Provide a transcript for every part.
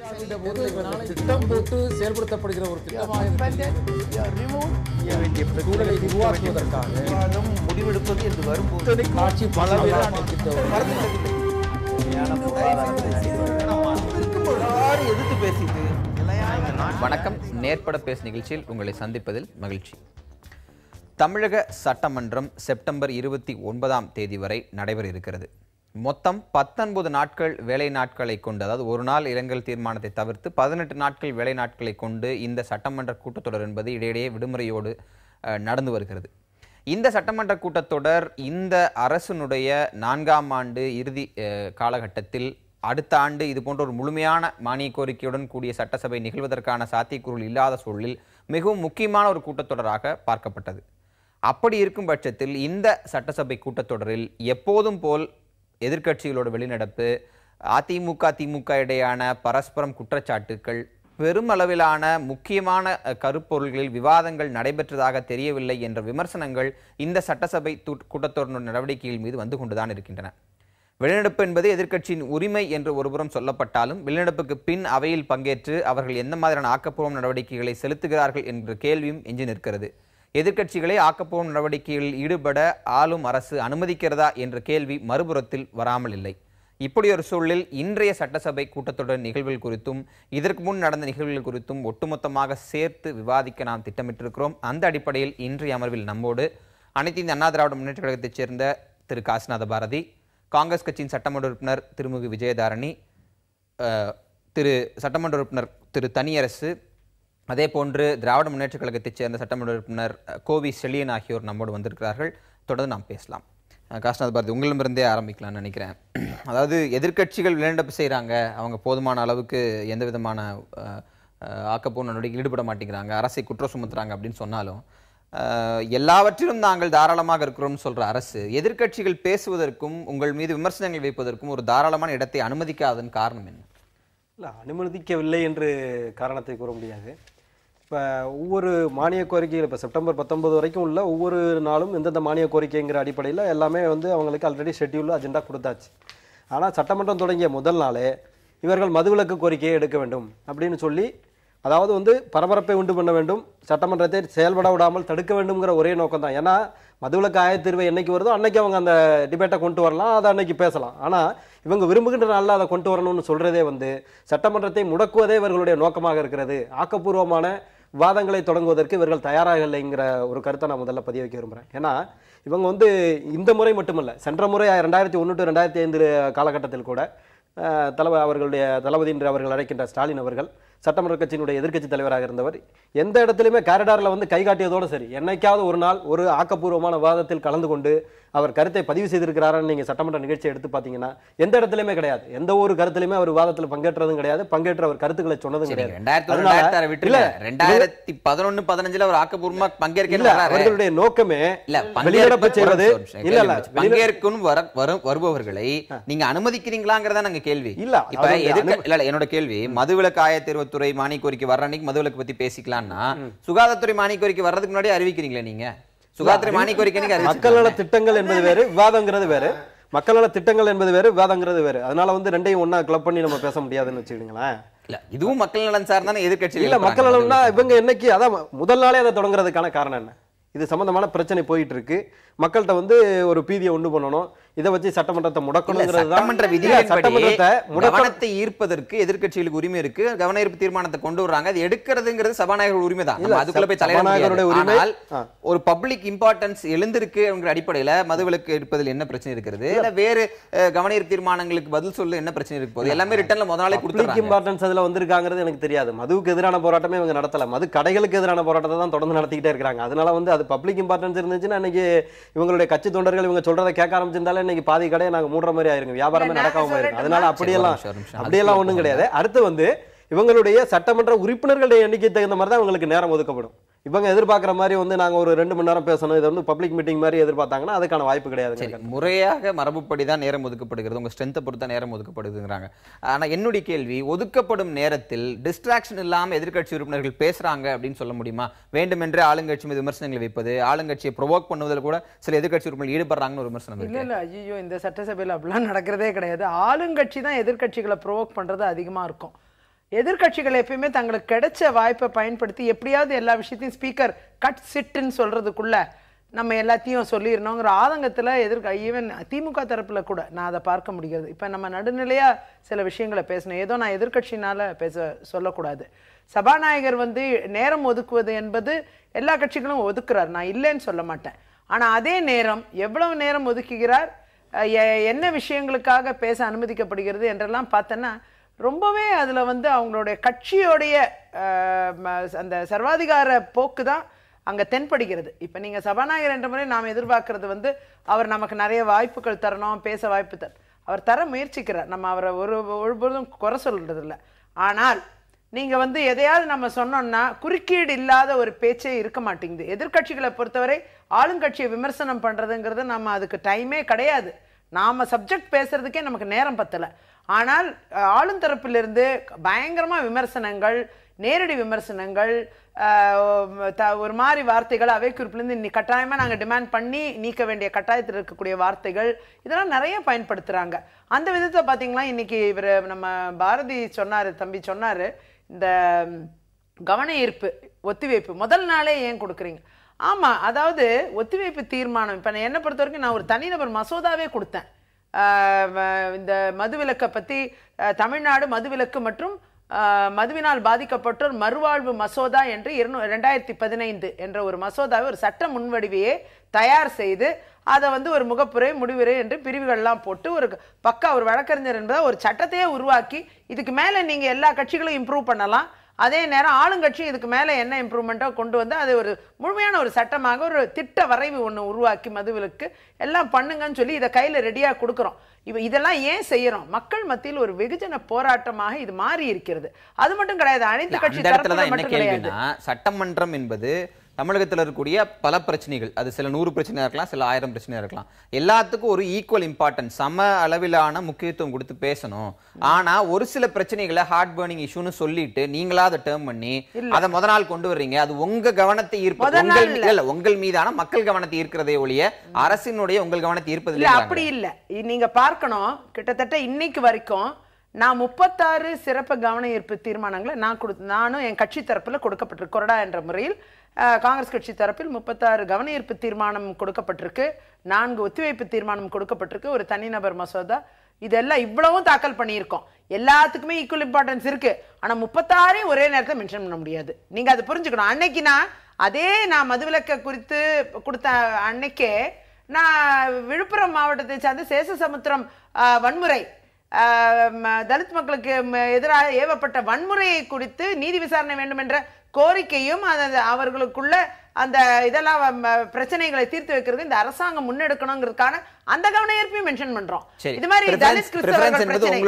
திட்டம் போட்டு செயல்படுத்தப்படுகிற ஒரு சூழலை உருவாக்குவதற்காக முடிவெடுப்பது என்று வரும்போது ஆட்சி எதிர்த்து பேசிட்டு. வணக்கம். நேர்பட பேசு நிகழ்ச்சியில் உங்களை சந்திப்பதில் மகிழ்ச்சி. தமிழக சட்டமன்றம் செப்டம்பர் 29ஆம் தேதி வரை நடைபெற இருக்கிறது. மொத்தம் 19 நாட்கள் வேலை நாட்களை கொண்டு, அதாவது ஒரு நாள் இரங்கல் தீர்மானத்தை தவிர்த்து 18 நாட்கள் வேலை நாட்களை கொண்டு இந்த சட்டமன்ற கூட்டத்தொடர் என்பது இடையிடையே விடுமுறையோடு நடந்து வருகிறது. இந்த சட்டமன்ற கூட்டத்தொடர் இந்த அரசினுடைய 4ஆம் ஆண்டு இறுதி காலகட்டத்தில் அடுத்த ஆண்டு இது போன்ற ஒரு முழுமையான மானிய கோரிக்கையுடன் கூடிய சட்டசபை நிகழ்வதற்கான சாத்தியக்கூறுகள் இல்லாத சூழலில் மிகவும் முக்கியமான ஒரு கூட்டத்தொடராக பார்க்கப்பட்டது. அப்படி இருக்கும் பட்சத்தில் இந்த சட்டசபை கூட்டத்தொடரில் எப்போதும் போல் எதிர்க்கட்சிகளோட வெளிநடப்பு, அதிமுக திமுக இடையான பரஸ்பரம் குற்றச்சாட்டுக்கள், பெருமளவிலான முக்கியமான கருப்பொருள்களில் விவாதங்கள் நடைபெற்றதாக தெரியவில்லை என்ற விமர்சனங்கள் இந்த சட்டசபை கூட்டத்தொடர் நடவடிக்கைகள் மீது வந்து கொண்டுதான் இருக்கின்றன. வெளிநடப்பு என்பது எதிர்க்கட்சியின் உரிமை என்று ஒருபுறம் சொல்லப்பட்டாலும், வெளிநடப்புக்கு பின் அவையில் பங்கேற்று அவர்கள் எந்த மாதிரியான ஆக்கப்பூர்வ நடவடிக்கைகளை செலுத்துகிறார்கள் என்ற கேள்வியும் எஞ்சி நிற்கிறது. எதிர்க்கட்சிகளை ஆக்கப்பூர்வ நடவடிக்கைகளில் ஈடுபட ஆளும் அரசு அனுமதிக்கிறதா என்ற கேள்வி மறுபுறத்தில் வராமல் இல்லை. இப்படி ஒரு சூழலில் இன்றைய சட்டசபை கூட்டத்தொடர் நிகழ்வுகள் குறித்தும் இதற்கு முன் நடந்த நிகழ்வுகள் குறித்தும் ஒட்டுமொத்தமாக சேர்த்து விவாதிக்க நாம் திட்டமிட்டிருக்கிறோம். அந்த அடிப்படையில் இன்றைய அமர்வில் நம்மோடு அனைத்து இந்திய அண்ணா திராவிட முன்னேற்ற கழகத்தைச் சேர்ந்த திரு காசிநாத பாரதி, காங்கிரஸ் கட்சியின் சட்டமன்ற உறுப்பினர் திருமிகு விஜயதாரணி, திரு சட்டமன்ற உறுப்பினர் திரு தனியரசு, அதே போன்று திராவிட முன்னேற்ற கழகத்தைச் சேர்ந்த சட்டமன்ற உறுப்பினர் கோவி செழியன் ஆகியோர் நம்மோடு வந்திருக்கிறார்கள். தொடர்ந்து நாம் பேசலாம். காசிநாத பாரதி, உங்களிடமிருந்தே ஆரம்பிக்கலாம்னு நினைக்கிறேன். அதாவது எதிர்க்கட்சிகள் வெளிநடப்பு செய்கிறாங்க, அவங்க போதுமான அளவுக்கு எந்த விதமான ஆக்கப்பூர்வ நடவடிக்கையில் ஈடுபட மாட்டேங்கிறாங்க, அரசை குற்றம் சுமத்துறாங்க அப்படின்னு சொன்னாலும் எல்லாவற்றிலும் நாங்கள் தாராளமாக இருக்கிறோம்னு சொல்ற அரசு எதிர்க்கட்சிகள் பேசுவதற்கும் உங்கள் மீது விமர்சனங்கள் வைப்பதற்கும் ஒரு தாராளமான இடத்தை அனுமதிக்காதன் காரணம் என்ன? இல்லை, அனுமதிக்கவில்லை என்று காரணத்தை கூற முடியாது. இப்போ ஒவ்வொரு மானிய கோரிக்கைகள் இப்போ செப்டம்பர் 19 வரைக்கும் உள்ள ஒவ்வொரு நாளும் எந்தெந்த மானிய கோரிக்கைங்கிற அடிப்படையில் எல்லாமே அவங்களுக்கு ஆல்ரெடி ஷெட்யூல் அஜெண்டா கொடுத்தாச்சு. ஆனால் சட்டமன்றம் தொடங்கிய முதல் நாளே இவர்கள் மதுவிலக்கு கோரிக்கையை எடுக்க வேண்டும் அப்படின்னு சொல்லி, அதாவது பரபரப்பை உண்டு பண்ண வேண்டும், சட்டமன்றத்தை செயல்பட விடாமல் தடுக்க வேண்டும்ங்கிற ஒரே நோக்கம் தான். ஏன்னா மதுவிலக்கு ஆயத்தீர்வை என்னைக்கு வருதோ அன்னைக்கு அவங்க அந்த டிபேட்டை கொண்டு வரலாம், அதை அன்னைக்கு பேசலாம். ஆனால் இவங்க விரும்புகின்ற நாளில் அதை கொண்டு வரணும்னு சொல்றதே சட்டமன்றத்தை முடக்குவதே இவர்களுடைய நோக்கமாக இருக்கிறது. ஆக்கப்பூர்வமான விவாதங்களை தொடங்குவதற்கு இவர்கள் தயாராக இல்லைங்கிற ஒரு கருத்தை நான் முதல்ல பதிய வைக்க விரும்புகிறேன். ஏன்னா இவங்க இந்த முறை மட்டுமல்ல, சென்ற முறை 2001 to 2005 காலகட்டத்தில் கூட அவர்களுடைய தளபதி என்று அவர்கள் அழைக்கின்ற ஸ்டாலின் அவர்கள் சட்டமன்ற கட்சியினுடைய எதிர்க்கட்சி தலைவராக இருந்தவர் எந்த இடத்துலையுமே காரிடாரில் கை காட்டியதோடு சரி, என்னைக்காவது ஒரு நாள் ஒரு ஆக்கப்பூர்வமான விவாதத்தில் கலந்து கொண்டு அவர் கருத்தை பதிவு செய்திருக்கிறாருன்னு நீங்கள் சட்டமன்ற நிகழ்ச்சியை எடுத்து பார்த்தீங்கன்னா எந்த இடத்துலையுமே கிடையாது. எந்த ஒரு கருத்துலையுமே அவர் விவாதத்தில் பங்கேற்றதும் கிடையாது, பங்கேற்ற அவர் கருத்துக்களை சொன்னதும் கிடையாது. 2011-15 அவர் ஆக்கப்பூர்வமாக பங்கேற்க அவர்களுடைய நோக்கமே வெளிநடப்பு செய்வது இல்ல. பங்கேற்கும் வருபவர்களை நீங்க அனுமதிக்கிறீங்களாங்கிறதா நாங்க கேள்வி. இல்ல என்னோட கேள்வி, மதுவிலக்கு ஆயத்தீர்வுத்துறை மானிய கோரிக்கை வர்ற அன்னைக்கு மதுவிலக்கு பத்தி பேசிக்கலாம்னா சுகாதாரத்துறை மானிய கோரிக்கை வர்றதுக்கு முன்னாடி அறிவிக்கிறீங்களா நீங்க? சுகாதார மானிய கோரிக்கை மக்கள் நல திட்டங்கள் என்பது வேறு, விவாதங்கிறது வேறு. மக்கள் நல திட்டங்கள் என்பது வேறு, விவாதங்கிறது வேறு. அதனால ரெண்டையும் ஒண்ணா கிளப் பண்ணி நம்ம பேச முடியாதுன்னு வச்சுக்கிங்களேன். இல்ல, இதுவும் மக்கள் நலன் சார் தானே எதிர்க்கட்சி. இல்ல, மக்கள் நலன்னா இவங்க என்னைக்கு அதான் முதல் நாளே அதை தொடங்குறதுக்கான காரணம் என்ன? இது சம்பந்தமான பிரச்சனை போயிட்டு இருக்கு. மக்கள்கிட்ட ஒரு பீதியை உண்டு பண்ணணும், இதை வச்சு சட்டமன்றத்தை கவனத்தை ஈர்ப்பதற்கு எதிர்க்கட்சிகளுக்கு உரிமை இருக்கு. கவன ஈர்ப்பு தீர்மானத்தை கொண்டு வர்றாங்க, அது எடுக்கிறதுங்கிறது சபாநாயகர் உரிமை தான். அதுக்குள்ள போய் தலைவருடைய உரிமை. ஒரு பப்ளிக் இம்பார்ட்டன்ஸ் எழுந்திருக்கு என்கிற அடிப்படையில மதுவிலக்கு எடுப்பதில் என்ன பிரச்சனை இருக்கிறது? இல்ல வேறு கவன ஈர்ப்பு தீர்மானங்களுக்கு பதில் சொல்ல என்ன பிரச்சனை இருக்கு? போது எல்லாமே ரிட்டர்ன்ல முதலாளி கொடுத்து இம்பார்ட்டன்ஸ் அதுல வந்திருக்காங்கிறது எனக்கு தெரியாது. மதுவுக்கு எதிரான போராட்டமே இவங்க நடத்தல, மது கடைகளுக்கு எதிரான போராட்டத்தை தான் தொடர்ந்து நடத்திக்கிட்டே இருக்காங்க. அதனால அது பப்ளிக் இம்பார்ட்டன்ஸ் இருந்துச்சுன்னா இன்னைக்கு இவங்களுடைய கட்சி தொண்டர்கள் இவங்க சொல்றதை கேட்க ஆரம்பிச்சிருந்தாலே இன்னைக்கு பாதி கடையை நாங்க மூடுற மாதிரி ஆயிருங்க, வியாபாரமே நடக்காம போயிருக்கும். அதனால அப்படியெல்லாம் ஒண்ணும் கிடையாது. அடுத்து இவங்களுடைய சட்டமன்ற உறுப்பினர்களுடைய எண்ணிக்கை தகுந்த மாதிரி தான் இவங்களுக்கு நேரம் ஒதுக்கப்படும். இவங்க எதிர்பார்க்குற மாதிரி நாங்க ஒரு 2 மணி நேரம் பேசணும், இது பப்ளிக் மீட்டிங் மாதிரி எதிர்பார்த்தாங்கன்னா அதுக்கான வாய்ப்பு கிடையாது. முறையாக மரபுப்படி தான் நேரம் ஒதுக்கப்படுகிறது, உங்க ஸ்ட்ரென்த்தை பொறுத்து தான் நேரம் ஒதுக்கப்படுதுங்கிறாங்க. ஆனா என்னுடைய கேள்வி, ஒதுக்கப்படும் நேரத்தில் டிஸ்ட்ராக்ஷன் இல்லாம எதிர்க்கட்சி உறுப்பினர்கள் பேசுறாங்க அப்படின்னு சொல்ல முடியுமா? வேண்டுமென்றே ஆளுங்கட்சி மீது விமர்சனங்களை வைப்பது, ஆளுங்கட்சியை ப்ரொவோக் பண்ணுவதில் கூட சில எதிர்க்கட்சி உறுப்பினர்கள் ஈடுபடுறாங்கன்னு ஒரு விமர்சனம். இல்ல ஐயோ, இந்த சட்டசபையில் அப்படிலாம் நடக்கிறதே கிடையாது. ஆளுங்கட்சி தான் எதிர்க்கட்சிகளை ப்ரொவோக் பண்றது அதிகமா இருக்கும். எதிர்க்கட்சிகள் எப்பயுமே தங்களுக்கு கிடைச்ச வாய்ப்பை பயன்படுத்தி எப்படியாவது எல்லா விஷயத்தையும் ஸ்பீக்கர் கட் சிட்டுன்னு சொல்றதுக்குள்ள நம்ம எல்லாத்தையும் சொல்லிடணுங்கிற ஆதங்கத்தில் ஈவன் திமுக தரப்புல கூட நான் அதை பார்க்க முடிகிறது. இப்போ நம்ம நடுநிலையா சில விஷயங்களை பேசணும், ஏதோ நான் எதிர்க்கட்சினால சொல்லக்கூடாது. சபாநாயகர் வந்து நேரம் ஒதுக்குவது என்பது எல்லா கட்சிகளும் ஒதுக்குறார், நான் இல்லைன்னு சொல்ல மாட்டேன். ஆனால் அதே நேரம் எவ்வளவு நேரம் ஒதுக்குகிறார், என்ன விஷயங்களுக்காக பேச அனுமதிக்கப்படுகிறது என்றெல்லாம் பார்த்தோன்னா ரொம்பவே அதில் வந்து அவங்களுடைய கட்சியோடைய அந்த சர்வாதிகார போக்கு தான் அங்கே தென்படுகிறது. இப்போ நீங்கள் சபாநாயகர் என்ற முறை நாம் எதிர்பார்க்கறது வந்து அவர் நமக்கு நிறைய வாய்ப்புகள் தரணும், பேச வாய்ப்பு அவர் தர முயற்சிக்கிறார், நம்ம அவரை ஒருபொழுதும் குறை சொல்றது இல்லை. ஆனால் நீங்கள் வந்து எதையாவது நம்ம சொன்னோம்னா குறுக்கீடு இல்லாத ஒரு பேச்சே இருக்க மாட்டேங்குது. எதிர்கட்சிகளை பொறுத்தவரை ஆளுங்கட்சியை விமர்சனம் பண்ணுறதுங்கிறது நம்ம அதுக்கு டைமே கிடையாது, நாம் சப்ஜெக்ட் பேசுறதுக்கே நமக்கு நேரம் பத்தலை. ஆனால் ஆளும் தரப்பிலிருந்து பயங்கரமாக விமர்சனங்கள், நேரடி விமர்சனங்கள், ஒரு மாதிரி வார்த்தைகள், அவை குறிப்பிலிருந்து இன்னைக்கு கட்டாயமாக நாங்கள் டிமாண்ட் பண்ணி நீக்க வேண்டிய கட்டாயத்தில் இருக்கக்கூடிய வார்த்தைகள் இதெல்லாம் நிறைய பயன்படுத்துகிறாங்க. அந்த விதத்தை பார்த்தீங்கன்னா இன்னைக்கு இவர் நம்ம பாரதி சொன்னார், தம்பி சொன்னார், இந்த கவன ஈர்ப்பு ஒத்திவைப்பு முதல் நாளே ஏன் கொடுக்குறீங்க? ஆமாம், அதாவது ஒத்திவைப்பு தீர்மானம் இப்போ என்னை பொறுத்த வரைக்கும் நான் ஒரு தனிநபர் மசோதாவே கொடுத்தேன். இந்த மதுவிலக்கை பற்றி தமிழ்நாடு மதுவிலக்கு மற்றும் மதுவினால் பாதிக்கப்பட்டோர் மறுவாழ்வு மசோதா என்று 2015 என்ற ஒரு மசோதாவை ஒரு சட்ட முன்வடிவையே தயார் செய்து அதை வந்து ஒரு முகப்புரை முடிவுரை என்று பிரிவுகள்லாம் போட்டு ஒரு பக்கா ஒரு வழக்கறிஞர் என்பதை ஒரு சட்டத்தையே உருவாக்கி இதுக்கு மேலே நீங்கள் எல்லா கட்சிகளும் இம்ப்ரூவ் பண்ணலாம், அதே நேரம் ஆளுங்கட்சி இதுக்கு மேலே என்ன இம்ப்ரூவ்மெண்ட்டாக கொண்டு வந்து அது ஒரு முழுமையான ஒரு சட்டமாக ஒரு திட்ட வரைவு ஒன்று உருவாக்கி மதுவிலக்கு எல்லாம் பண்ணுங்கன்னு சொல்லி இதை கையில் ரெடியாக கொடுக்குறோம். இதெல்லாம் ஏன் செய்யறோம்? மக்கள் மத்தியில் ஒரு வெகுஜன போராட்டமாக இது மாறி இருக்கிறது. அது மட்டும் கிடையாது, அனைத்து கட்சி தரப்புல மட்டும் கிடையாது. சட்டமன்றம் என்பது தமிழகத்தில் இருக்கக்கூடிய பல பிரச்சனைகள், அது சில 100 பிரச்சனையா இருக்கலாம், சில 1000 பிரச்சனையா இருக்கலாம், எல்லாத்துக்கும் ஒரு ஈக்குவல் இம்பார்ட்டன்ஸ், சம அளவிலான முக்கியத்துவம் கொடுத்து பேசணும். ஆனா ஒரு சில பிரச்சனைகளை ஹார்ட் பர்னிங் இஷ்யூன்னு சொல்லிட்டு நீங்களா அதை டேர்ம் பண்ணி அதை முத நாள் கொண்டு வர்றீங்க. அது உங்க கவனத்தை ஈர்ப்பது, உங்கள் மீதான மக்கள் கவனத்தை ஈர்க்கிறதே ஒழிய அரசினுடைய உங்கள் கவனத்தை ஈர்ப்பது இல்லை. அப்படி இல்லை, நீங்க பார்க்கணும். கிட்டத்தட்ட இன்னைக்கு வரைக்கும் நான் 36 சிறப்பு கவன ஈர்ப்பு தீர்மானங்களை நானும் என் கட்சி தரப்பில் கொடுக்கப்பட்டிருக்கு. கொறடா என்ற முறையில் காங்கிரஸ் கட்சி தரப்பில் 36 கவன ஈர்ப்பு தீர்மானம் கொடுக்கப்பட்டிருக்கு, 4 ஒத்திவைப்பு தீர்மானம் கொடுக்கப்பட்டிருக்கு, ஒரு தனிநபர் மசோதா, இதெல்லாம் இவ்வளவும் தாக்கல் பண்ணியிருக்கோம். எல்லாத்துக்குமே ஈக்குவல் இம்பார்ட்டன்ஸ் இருக்கு. ஆனா 36 ஒரே நேரத்தில் மென்ஷன் பண்ண முடியாது. நீங்க அதை புரிஞ்சுக்கணும். அன்னைக்கு நான் மதுவிலக்க குறித்து கொடுத்த அன்னைக்கே நான் விழுப்புரம் மாவட்டத்தை சார்ந்த சேஷசமுத்திரம் வன்முறை, தலித் மக்களுக்கு எதிராக ஏவப்பட்ட வன்முறையை குறித்து நீதி விசாரணை வேண்டும் என்ற கோரிக்கையும் அவர்களுக்குள்ள அந்த இதெல்லாம் பிரச்சனைகளை தீர்த்து வைக்கிறது இந்த அரசாங்கம் முன்னெடுக்கணுங்கிறதுக்கான அந்த கவன ஈர்ப்பையும் மென்ஷன் பண்றோம். இது மாதிரி தலித் கிறிஸ்தவர்கள் பிரச்சனை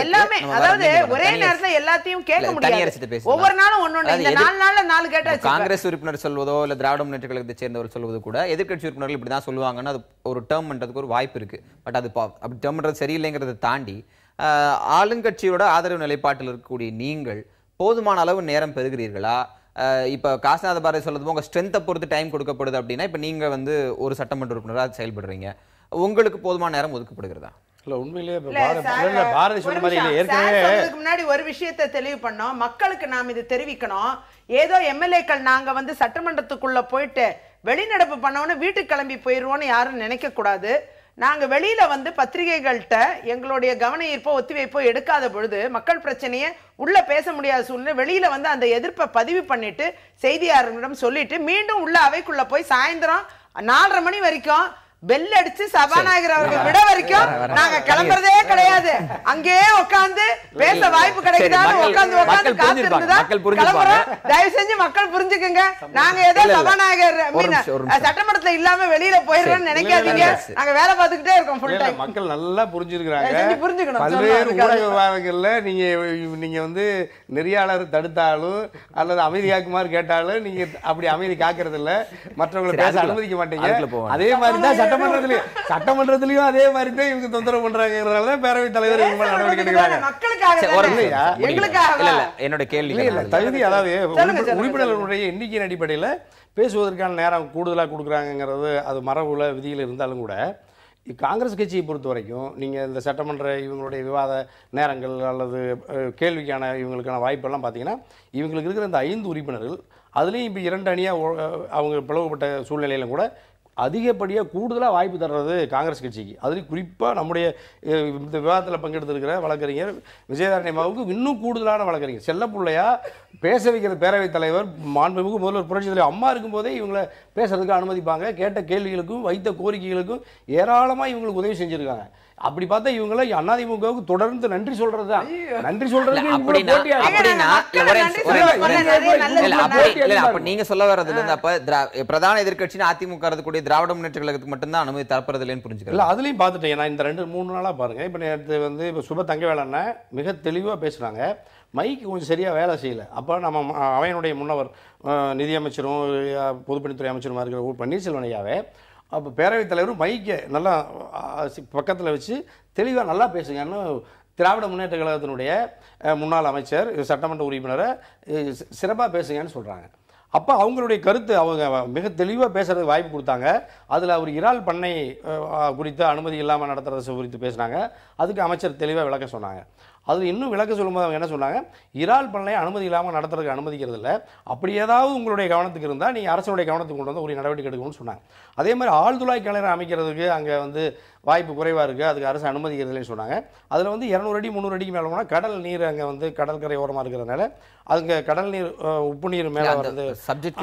எல்லாமே, அதாவது ஒரே நேரத்துல எல்லாத்தையும் கேட்க முடியாது, ஒவ்வொரு நாளும் ஒன்னொன்னு. இந்த 4 நாள்ல 4 கேட்டா காங்கிரஸ் உறுப்பினர் சொல்வதோ இல்ல திராவிட முன்னேற்ற கழகத்தை சேர்ந்தவர் சொல்வது கூட எதிர்க்கட்சி உறுப்பினர்கள் இப்படிதான் சொல்லுவாங்கன்னு அது ஒரு டேர்ம் பண்றதுக்கு ஒரு வாய்ப்பு இருக்கு. பட் அது அப்படி டேர்ம் பண்றது சரியில்லைங்கிறத தாண்டி ஆளுங்கட்சியோட ஆதரவு நிலைப்பாட்டில் இருக்கக்கூடிய நீங்கள் போதுமான அளவு நேரம் பெறுகிறீர்களா? இப்ப காசிநாத பாரதி சொல்றது உங்க ஸ்ட்ரென்த்தை பொறுத்து டைம் கொடுக்கப்படுது அப்படின்னா இப்ப நீங்க வந்து ஒரு சட்டமன்ற உறுப்பினராக செயல்படுறீங்க, உங்களுக்கு போதுமான நேரம் ஒதுக்கப்படுகிறதா? இல்ல உண்மையிலேயே பாரதி சொன்ன மாதிரி இல்ல. ஏற்கனவே முன்னாடி ஒரு விஷயத்தை தெளிவு பண்ணோம், மக்களுக்கு நாம் இது தெரிவிக்கணும். ஏதோ எம்எல்ஏக்கள் நாங்க வந்து சட்டமன்றத்துக்குள்ள போயிட்டு வெளிநடப்பு பண்ணவொன்னு வீட்டுக்கு கிளம்பி போயிருவோம்னு யாரும் நினைக்க கூடாது. நாங்க வெளியில வந்து பத்திரிகைகள்கிட்ட எங்களுடைய கவன ஈர்ப்போ ஒத்திவைப்போ எடுக்காத பொழுது மக்கள் பிரச்சனையை உள்ள பேச முடியாத சூழ்நிலை வெளியில வந்து அந்த எதிர்ப்பை பதிவு பண்ணிட்டு செய்தியாளர்களிடம் சொல்லிட்டு மீண்டும் உள்ள அவைக்குள்ள போய் சாயந்தரம் 4:30 மணி வரைக்கும் பெல் அடிச்சு சபாநாயகர் அவர்கள் விட வரைக்கும் நாங்க கிளம்புறதே கிடையாது. அங்கேயே உட்கார்ந்து பேச வாய்ப்பு கிடைக்குதான்னு உட்கார்ந்து காத்திருந்துதான். தயவு செஞ்சு மக்கள் புரிஞ்சுக்குங்க, நாங்க ஏதோ சபாநாயகர் சட்டமன்றத்துல இல்லாம வெளியில போயிடுறோம்னு நினைக்காதீங்க. நாங்க வேலை பார்த்துக்கிட்டே இருக்கோம் ஃபுல் டைம். மக்கள் நல்லா புரிஞ்சுக்கிறாங்க. புரிஞ்சுக்கணும். பல்வேறு ஊடக விவாதங்கள்ல நீங்க வந்து நெறியாளர் தடுத்தாலும் அல்லது அமைதி காக்குமாறு கேட்டாலும் நீங்க அப்படி அமைதி காக்குறது இல்ல, மற்றவங்களை பேச அனுமதிக்க மாட்டீங்க. அதே மாதிரிதான் சட்டமன்றத்திலயும் அதே மாதிரி தான் இவங்க தொந்தரவு பண்றாங்க. பேரவைத் தலைவர் நடவடிக்கை எடுக்கிறாங்க. என்னோட கேள்வி தகுதி, அதாவது உறுப்பினர்களுடைய எண்ணிக்கையின் அடிப்படையில் பேசுவதற்கான நேரம் கூடுதலாக கொடுக்குறாங்கிறது அது மரபுல விதியில் இருந்தாலும் கூட காங்கிரஸ் கட்சியை பொறுத்த வரைக்கும் நீங்கள் இந்த சட்டமன்ற இவங்களுடைய விவாத நேரங்கள் அல்லது கேள்விக்கான இவங்களுக்கான வாய்ப்பெல்லாம் பார்த்தீங்கன்னா இவங்களுக்கு இருக்கிற இந்த 5 உறுப்பினர்கள் அதுலேயும் இப்போ 2 அணியாக அவங்க பிளவுபட்ட சூழ்நிலையிலும் கூட அதிகப்படியாக கூடுதலாக வாய்ப்பு தர்றது காங்கிரஸ் கட்சிக்கு. அதுலேயும் குறிப்பாக நம்முடைய இந்த விவாதத்தில் பங்கெடுத்திருக்கிற வழக்கறிஞர் விஜயதாரண்யமாவுக்கு இன்னும் கூடுதலான வழக்கறிஞர் செல்லப்பிள்ளையா பேச வைக்கிற பேரவைத் தலைவர் மாண்புமிகு முதல்வர் புரட்சித் தலைவர் அம்மா இருக்கும்போதே இவங்களை பேசுறதுக்கு அனுமதிப்பாங்க. கேட்ட கேள்விகளுக்கும் வைத்த கோரிக்கைகளுக்கும் ஏராளமாக இவங்களுக்கு உதவி செஞ்சுருக்காங்க. அப்படி பார்த்தா இவங்களை அதிமுகவுக்கு தொடர்ந்து நன்றி சொல்றது தான். நன்றி சொல்றது நீங்க சொல்ல வர்றது அப்ப பிரதான எதிர்க்கட்சி அதிமுக இருக்கக்கூடிய திராவிட முன்னேற்ற கழகத்துக்கு மட்டும்தான் அனுமதி தரப்படுறதுன்னு புரிஞ்சுக்கல. அதுலயும் பார்த்துட்டேன் நான் இந்த 2-3 நாளா பாருங்க. இப்ப நேற்று வந்து இப்ப சுப தங்கவேலண்ண மிக தெளிவா பேசுறாங்க. மைக்கு கொஞ்சம் சரியா வேலை செய்யல. அப்ப நம்ம அவையினுடைய முன்னவர் நிதியமைச்சரும் பொதுப்பணித்துறை அமைச்சருமா இருக்கிற பன்னீர்செல்வம் ஐயாவே அப்போ பேரவைத் தலைவரும் மைக்கை நல்லா பக்கத்தில் வச்சு தெளிவாக நல்லா பேசுங்கன்னு திராவிட முன்னேற்ற கழகத்தினுடைய முன்னாள் அமைச்சர் சட்டமன்ற உறுப்பினரை சிறப்பாக பேசுங்கன்னு சொல்கிறாங்க. அப்போ அவங்களுடைய கருத்து அவங்க மிக தெளிவாக பேசுகிறதுக்கு வாய்ப்பு கொடுத்தாங்க. அதில் அவர் இறால் பண்ணை குறித்து அனுமதி இல்லாமல் நடத்துறது குறித்து பேசினாங்க. அதுக்கு அமைச்சர் தெளிவாக விளக்க சொன்னாங்க. அது இன்னும் விளக்க சொல்லும்போது அவங்க என்ன சொன்னாங்க, இறால் பண்ணை அனுமதி இல்லாமல் நடத்துறதுக்கு அனுமதிக்கிறது இல்லை, அப்படி ஏதாவது உங்களுடைய கவனத்துக்கு இருந்தால் நீங்கள் அரசனுடைய கவனத்துக்கு கொண்டு வந்து ஒரு நடவடிக்கை எடுக்கணும்னு சொன்னாங்க. அதே மாதிரி ஆழ்துளாய் கிணறு அமைக்கிறதுக்கு அங்கே வந்து வாய்ப்பு குறைவாக இருக்குது, அதுக்கு அரசு அனுமதிக்கிறதுலேன்னு சொன்னாங்க. அதில் வந்து 200 அடி 300 அடிக்கு மேலே போனால் கடல் நீர் அங்கே வந்து கடற்கரை ஓரமாக இருக்கிறதுனால அதுங்க கடல் நீர் உப்பு நீர் மேலே வந்து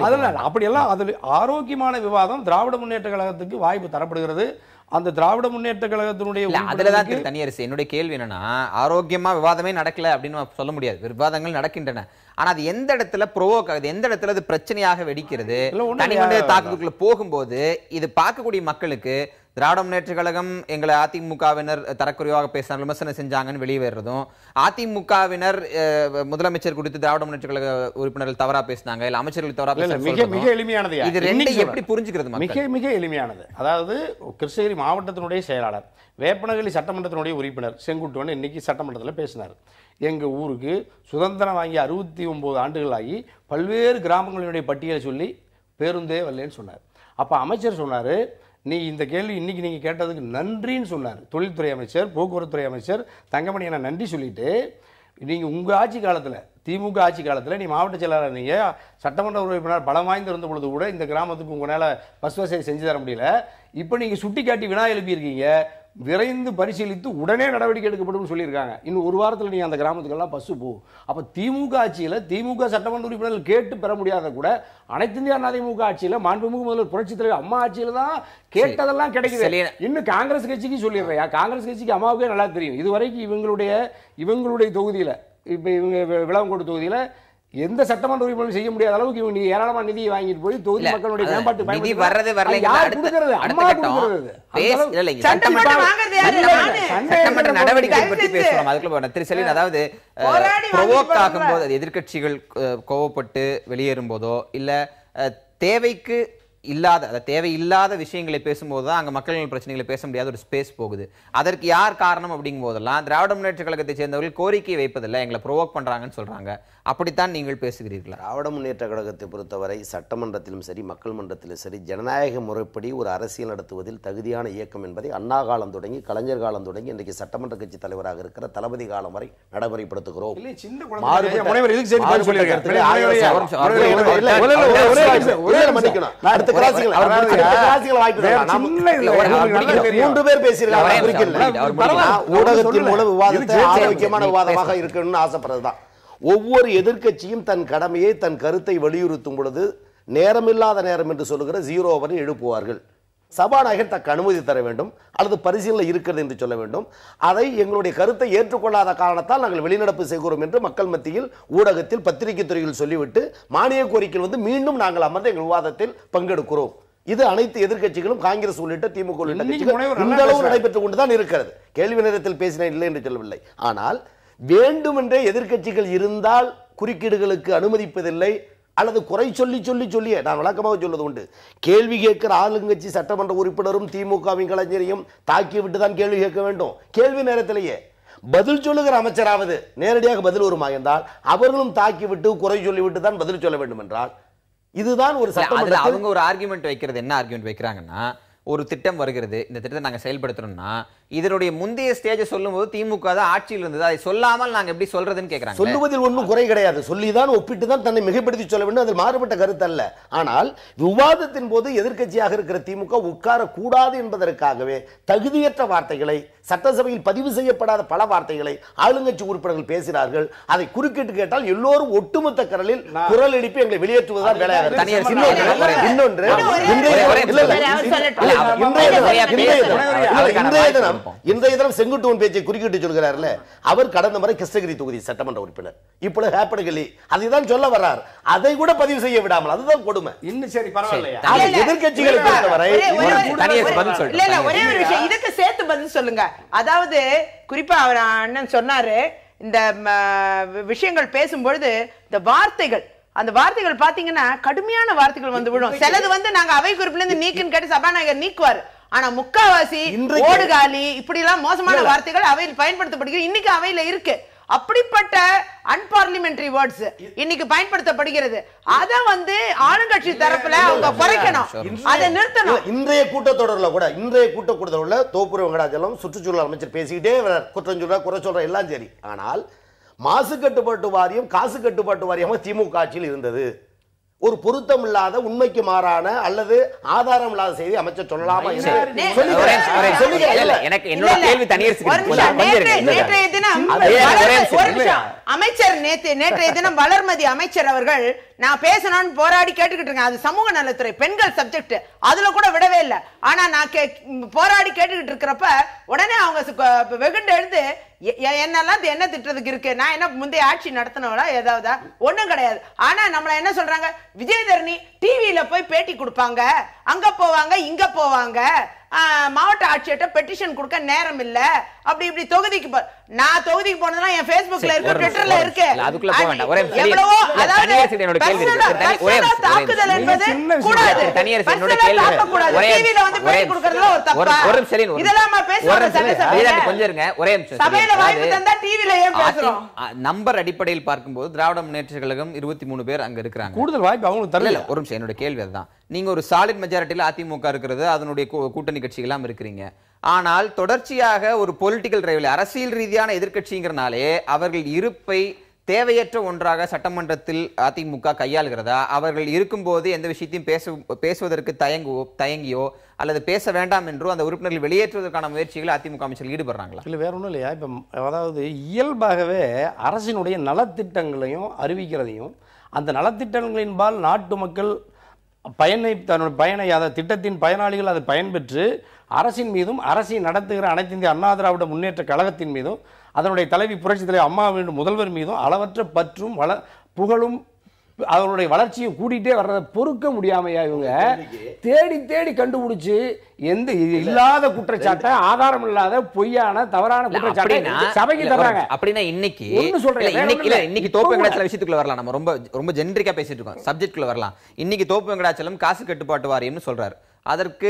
அதெல்லாம் அப்படியெல்லாம் அதில் ஆரோக்கியமான விவாதம் திராவிட முன்னேற்ற கழகத்துக்கு வாய்ப்பு தரப்படுகிறது. அந்த திராவிட முன்னேற்ற கழகத்தினுடைய அதுலதான் தனியரசு என்னுடைய கேள்வி என்னன்னா, ஆரோக்கியமா விவாதமே நடக்கல அப்படின்னு சொல்ல முடியாது. விவாதங்கள் நடக்கின்றன. ஆனா அது எந்த இடத்துல ப்ரோவோக் ஆகுது, எந்த இடத்துல அது பிரச்சனையாக வெடிக்கிறது, தனிமனித தாக்குதலுக்குள்ள போகும்போது இது பார்க்கக்கூடிய மக்களுக்கு திராவிட முன்னேற்ற கழகம் எங்களை அதிமுகவினர் தரக்குறைவாக பேசினார் விமர்சனம் செஞ்சாங்கன்னு வெளியே வர்றதும், அதிமுகவினர் முதலமைச்சர் குறித்து திராவிட முன்னேற்ற கழக உறுப்பினர்கள் தவறா பேசினாங்க, இல்ல அமைச்சர்கள் தவறா பேசினாங்க, மிக எளிமையானது. இது ரெண்டையும் எப்படி புரிஞ்சுக்கிறது? மிக எளிமையானது. அதாவது கிருஷ்ணகிரி மாவட்டத்தினுடைய செயலாளர், வேப்பனஹள்ளி சட்டமன்றத்தினுடைய உறுப்பினர் செங்குட்டுவன் இன்னைக்கு சட்டமன்றத்தில் பேசினார். எங்கள் ஊருக்கு சுதந்திரம் வாங்கி 69 ஆண்டுகள் ஆகி பல்வேறு கிராமங்களினுடைய பட்டியலை சொல்லி பேருந்தே வரலன்னு சொன்னார். அப்போ அமைச்சர் சொன்னார், நீ இந்த கேள்வி இன்னைக்கு நீங்கள் கேட்டதுக்கு நன்றின்னு சொன்னார். தொழில்துறை அமைச்சர், போக்குவரத்துறை அமைச்சர் தங்கமணி என்ன நன்றி சொல்லிட்டு, நீங்கள் உங்கள் ஆட்சி காலத்தில் திமுக ஆட்சி காலத்தில் நீ மாவட்ட செயலாளர் நீங்கள் சட்டமன்ற உறுப்பினர் பலம் வாய்ந்து இருந்த பொழுது கூட இந்த கிராமத்துக்கு உங்களால் பஸ் வசதி செஞ்சு தர முடியல. இப்போ நீங்கள் சுட்டி காட்டி வினா எழுப்பியிருக்கீங்க, விரைந்து பரிசீலித்து உடனே நடவடிக்கை எடுக்கப்படும் சொல்லியிருக்காங்க. இன்னும் ஒரு வாரத்தில் நீங்கள் அந்த கிராமத்துக்கெல்லாம் பஸ்ஸு போ. அப்போ திமுக ஆட்சியில் திமுக சட்டமன்ற உறுப்பினர்கள் கேட்டு பெற முடியாத கூட அனைத்து இந்திய அண்ணா திமுக ஆட்சியில் மாண்புமிகு முதல்வர் புரட்சித் தலைவர் அம்மா ஆட்சியில் தான் கேட்டதெல்லாம் கிடைக்குது. இன்னும் காங்கிரஸ் கட்சிக்கு சொல்லிடுறையா, காங்கிரஸ் கட்சிக்கு அம்மாவுக்கே நல்லா தெரியும். இதுவரைக்கும் இவங்களுடைய தொகுதியில் இப்போ இவங்க விளவங்கோடு தொகுதியில் எந்த சட்டமன்ற உறுப்பினரும் செய்ய முடியாத அளவுக்கு இவங்க ஏராளமான நிதியை வாங்கிட்டு போய் தொகுதி மக்களுடைய மேம்பாட்டு அதாவது எதிர்கட்சிகள் கோவப்பட்டு வெளியேறும் போதோ இல்ல தேவைக்கு தேவையில்லாத விஷயங்களை பேசும்போதுதான் அங்க மக்கள் பிரச்சனைகளை பேச முடியாத ஒரு ஸ்பேஸ் போகுது. அதற்கு யார் காரணம் அப்படிங்கும் போதெல்லாம் திராவிட முன்னேற்ற கழகத்தை சேர்ந்தவர்கள் கோரிக்கை வைப்பதில்லை, எங்களை ப்ரோவோக் பண்றாங்கன்னு சொல்றாங்க. அப்படித்தான் நீங்கள் பேசுகிறீர்களா? திராவிட முன்னேற்ற கழகத்தை பொறுத்தவரை சட்டமன்றத்திலும் சரி மக்கள் மன்றத்திலும் சரி ஜனநாயக முறைப்படி ஒரு அரசியல் நடத்துவதில் தகுதியான இயக்கம் என்பதை அண்ணா காலம் தொடங்கி கலைஞர் காலம் தொடங்கி இன்றைக்கு சட்டமன்ற கட்சி தலைவராக இருக்கிற தளபதி காலம் வரை நடைமுறைப்படுத்துகிறோம். ஊடகத்தின் மூலம் விவாதத்தை ஆரோக்கியமான விவாதமாக இருக்கணும்னு ஆசைப்படுறதுதான். ஒவ்வொரு எதிர்க்கட்சியும் தன் கடமையை தன் கருத்தை வலியுறுத்தும் பொழுது நேரமில்லாத நேரம் என்று சொல்லுகிற 0 வரை எழுப்புவார்கள். சபாநாயகர் தக்க அனுமதி தர வேண்டும் அல்லது பரிசீலனை இருக்கிறது என்று சொல்ல வேண்டும். அதை எங்களுடைய கருத்தை ஏற்றுக்கொள்ளாத காரணத்தால் நாங்கள் வெளிநடப்பு செய்கிறோம் என்று மக்கள் மத்தியில் ஊடகத்தில் பத்திரிகை துறையில் சொல்லிவிட்டு மானிய கோரிக்கையில் மீண்டும் நாங்கள் அமர்ந்து எங்கள் விவாதத்தில் பங்கெடுக்கிறோம். இது அனைத்து எதிர்க்கட்சிகளும் காங்கிரஸ் உள்ளிட்ட திமுக உள்ளிட்ட நடைபெற்றுக் கொண்டுதான் இருக்கிறது. கேள்வி நேரத்தில் பேசினேன் இல்லை என்று சொல்லவில்லை. ஆனால் வேண்டுமென்றே எதிர்க்கட்சிகள் இருந்தால் குறுக்கீடுகளுக்கு அனுமதிப்பதில்லை அல்லது குறை சொல்லியே நான் வழக்கமாக சொல்வது உண்டு. கேள்வி கேட்கிற ஆளுங்கட்சி சட்டமன்ற உறுப்பினரும் திமுகவின் கலைஞரையும் தாக்கிவிட்டு தான் கேள்வி கேட்க வேண்டும். கேள்வி நேரத்திலேயே பதில் சொல்லுகிற அமைச்சராவது நேரடியாக பதில் வருமா என்றால் அவர்களும் தாக்கிவிட்டு குறை சொல்லிவிட்டு தான் பதில் சொல்ல வேண்டும் என்றால் இதுதான் ஒரு சட்டமன்ற. அவங்க ஒரு ஆர்குமெண்ட் வைக்கிறது. என்ன ஆர்குமெண்ட் வைக்கிறாங்கன்னா, ஒரு திட்டம் வருகிறது, இந்த திட்டத்தை நாங்க செயல்படுத்துறோம்னா இதனுடைய முந்தைய ஸ்டேஜை சொல்லும்போது திமுக தான் ஆட்சியில் இருந்தது, அதை சொல்லாமல் நாங்க எப்படி சொல்றதுன்னு கேக்குறாங்க. சொல்லுவதில் ஒன்றும் குறை கிடையாது, சொல்லிதான் ஒப்பிட்டு தான் தன்னை மிகைப்படுத்தி சொல்ல வேண்டும், அதில் மாறுபட்ட கருத்து அல்ல. ஆனால் விவாதத்தின் போது எதிர்க்கட்சியாக இருக்கிற திமுக உட்காரக்கூடாது என்பதற்காகவே தகுதியற்ற வார்த்தைகளை, சட்டசபையில் பதிவு செய்யப்படாத பல வார்த்தைகளை ஆளுங்கட்சி உறுப்பினர்கள் பேசுகிறார்கள். அதை குறுக்கிட்டு கேட்டால் எல்லோரும் ஒட்டுமொத்த கரலில் குரல் எழுப்பி எங்களை வெளியேற்றுவதுதான் வேலையாக இன்றைய தினம் செங்குட்டுவன் பேச்சை குறுக்கிட்டு சொல்கிறார்ல, அவர் கடந்த முறை கிருஷ்ணகிரி தொகுதி சட்டமன்ற உறுப்பினர், இப்பொழுது ஹேப்பனகிலி அதைதான் சொல்ல வர்றார். அதை கூட பதிவு செய்ய விடாமல், அதுதான் கொடுமை. இன்னும் சரி பரவாயில்லையா, எதிர்க்கட்சிகளை பொறுத்தவரை ஒரே ஒரு விஷயம் இதுக்கு சேர்த்து பதில் சொல்லுங்க. அதாவது குறிப்பா அவர் அண்ணன் சொன்னாரு, இந்த விஷயங்கள் பேசும்பொழுது இந்த வார்த்தைகள், அந்த வார்த்தைகள் பாத்தீங்கன்னா கடுமையான வார்த்தைகள் வந்து விடும். சிலது வந்து நாங்க அவை குறிப்புல இருந்து நீக்குன்னு கேட்டு சபாநாயகர் நீக்குவார். ஆனா முக்காவாசி ஓடுகாலி இப்படி எல்லாம் மோசமான வார்த்தைகள் அவையில் பயன்படுத்தப்படுகிறது. இன்னைக்கு அவையில இருக்கு. அப்படிப்பட்ட அன்பார்லிமெண்டரி வேர்ட்ஸ் இன்னைக்கு பயன்படுத்தப்படுகிறது. அத வந்து ஆளுங்கட்சி தரப்புல அவங்க குறைக்கணும், அதை நிறுத்தணும். இன்றைய கூட்டத்தொடர்ல தோப்புர வெங்கடாச்சலம் சுற்றுச்சூழல் அமைச்சர் பேசிக்கிட்டே குற்றம் சொல்ற குறை சொல்ற எல்லாம் சரி. ஆனால் மாசு கட்டுப்பாட்டு வாரியம் காசு கட்டுப்பாட்டு வாரியமா திமுக ஆட்சியில் இருந்தது. ஒரு பொருத்தம் இல்லாத, உண்மைக்கு மாறான அல்லது ஆதாரம் இல்லாத செய்தி அமைச்சர் சொல்லலாமா? எனக்கு என்னோட கேள்வி அமைச்சர் நேற்றைய தினம் வளர்மதி அமைச்சர் அவர்கள் நான் பேசணும்னு போராடி கேட்டுக்கிட்டு இருக்கேன். அது சமூக நலத்துறை பெண்கள் சப்ஜெக்ட், அதுல கூட விடவே இல்லை. ஆனா நான் போராடி கேட்டுக்கிட்டு இருக்கிறப்ப உடனே அவங்க வெகுண்டு எழுந்து என்னெல்லாம் என்ன திட்டத்துக்கு இருக்கு, நான் என்ன முந்தைய ஆட்சி நடத்தினவளா ஏதாவது ஒண்ணும் கிடையாது. ஆனா நம்மள என்ன சொல்றாங்க, விஜயதரணி டிவியில போய் பேட்டி கொடுப்பாங்க, அங்க போவாங்க இங்க போவாங்க, மாவட்ட ஆட்சியர்ட்ட பெட்டிஷன் கொடுக்க நேரம் இல்ல, அப்படி இப்படி தொகுதிக்கு நான் தொகுதிக்கு போனதெல்லாம் என் Facebookல இருக்கு, ட்விட்டர்ல இருக்கு. எவ்வளவோ தாக்குதல் என்பது கூடாது. டிவியில வந்து பேட்டி கொடுக்கறதுல ஒரு தப்பா? இதெல்லாம் சபையில வாய்ப்பு தந்தா டிவியில ஏன் பேசுறோம்? நம்பர் அடிப்படையில் பார்க்கும்போது திராவிட முன்னேற்ற கழகம் 23 பேர் அங்க இருக்கிறாங்க. கூடுதல் வாய்ப்பு அவங்களுக்கு தரல. ஒரு நிமிஷம், என்னோட கேள்வி அதுதான். நீங்க ஒரு சாலிட் மெஜாரிட்டியில அதிமுக இருக்கிறது, அதனுடைய கூட்டணி கட்சிகளாம் இருக்கிறீங்க. ஆனால் தொடர்ச்சியாக ஒரு பொலிட்டிக்கல் டிரைவில் அரசியல் ரீதியான எதிர்க்கட்சிங்கிறனாலே அவர்கள் இருப்பை தேவையற்ற ஒன்றாக சட்டமன்றத்தில் அதிமுக கையாளுகிறதா? அவர்கள் இருக்கும்போது எந்த விஷயத்தையும் பேசுவதற்கு தயங்கியோ அல்லது பேச வேண்டாம் என்றோ அந்த உறுப்பினர்கள் வெளியேற்றுவதற்கான முயற்சிகள் அதிமுக அமைச்சர்கள் ஈடுபடுறாங்களா? இல்லை, வேற ஒன்றும் இல்லையா. இப்போ அதாவது இயல்பாகவே அரசினுடைய நலத்திட்டங்களையும் அறிவிக்கிறதையும் அந்த நலத்திட்டங்களின்பால் நாட்டு மக்கள் தன்னுடைய அதை திட்டத்தின் பயனாளிகள் அதை பயன்பெற்று அரசின் மீதும் அரசை நடத்துகிற அனைத்து இந்திய அண்ணா திராவிட முன்னேற்ற கழகத்தின் மீதும் அதனுடைய தலைவி புரட்சித் தலைவர் அம்மா வேண்டும் முதல்வர் மீதும் அளவற்ற பற்றும் புகழும் அவருடைய வளர்ச்சியை கூட்டிகிட்டே வர்றதை பொறுக்க முடியாமையா இவங்க தேடி தேடி கண்டுபிடிச்சு எந்த இல்லாத குற்றச்சாட்டை, ஆதாரம் இல்லாத பொய்யான தவறான குற்றச்சாட்டை சபைக்கு தர்றாங்க. அப்படின்னா இன்னைக்கு தோப்பு வெங்கடாச்சலம் விஷயத்துக்குள்ள வரலாம். நம்ம ரொம்ப ஜென்ரிக்கா பேசிட்டு இருக்கோம், சப்ஜெக்ட்குள்ள வரலாம். இன்னைக்கு தோப்பு வெங்கடாச்சலம் காசு கட்டுப்பாட்டு வாரியம்னு சொல்றாரு. அதற்கு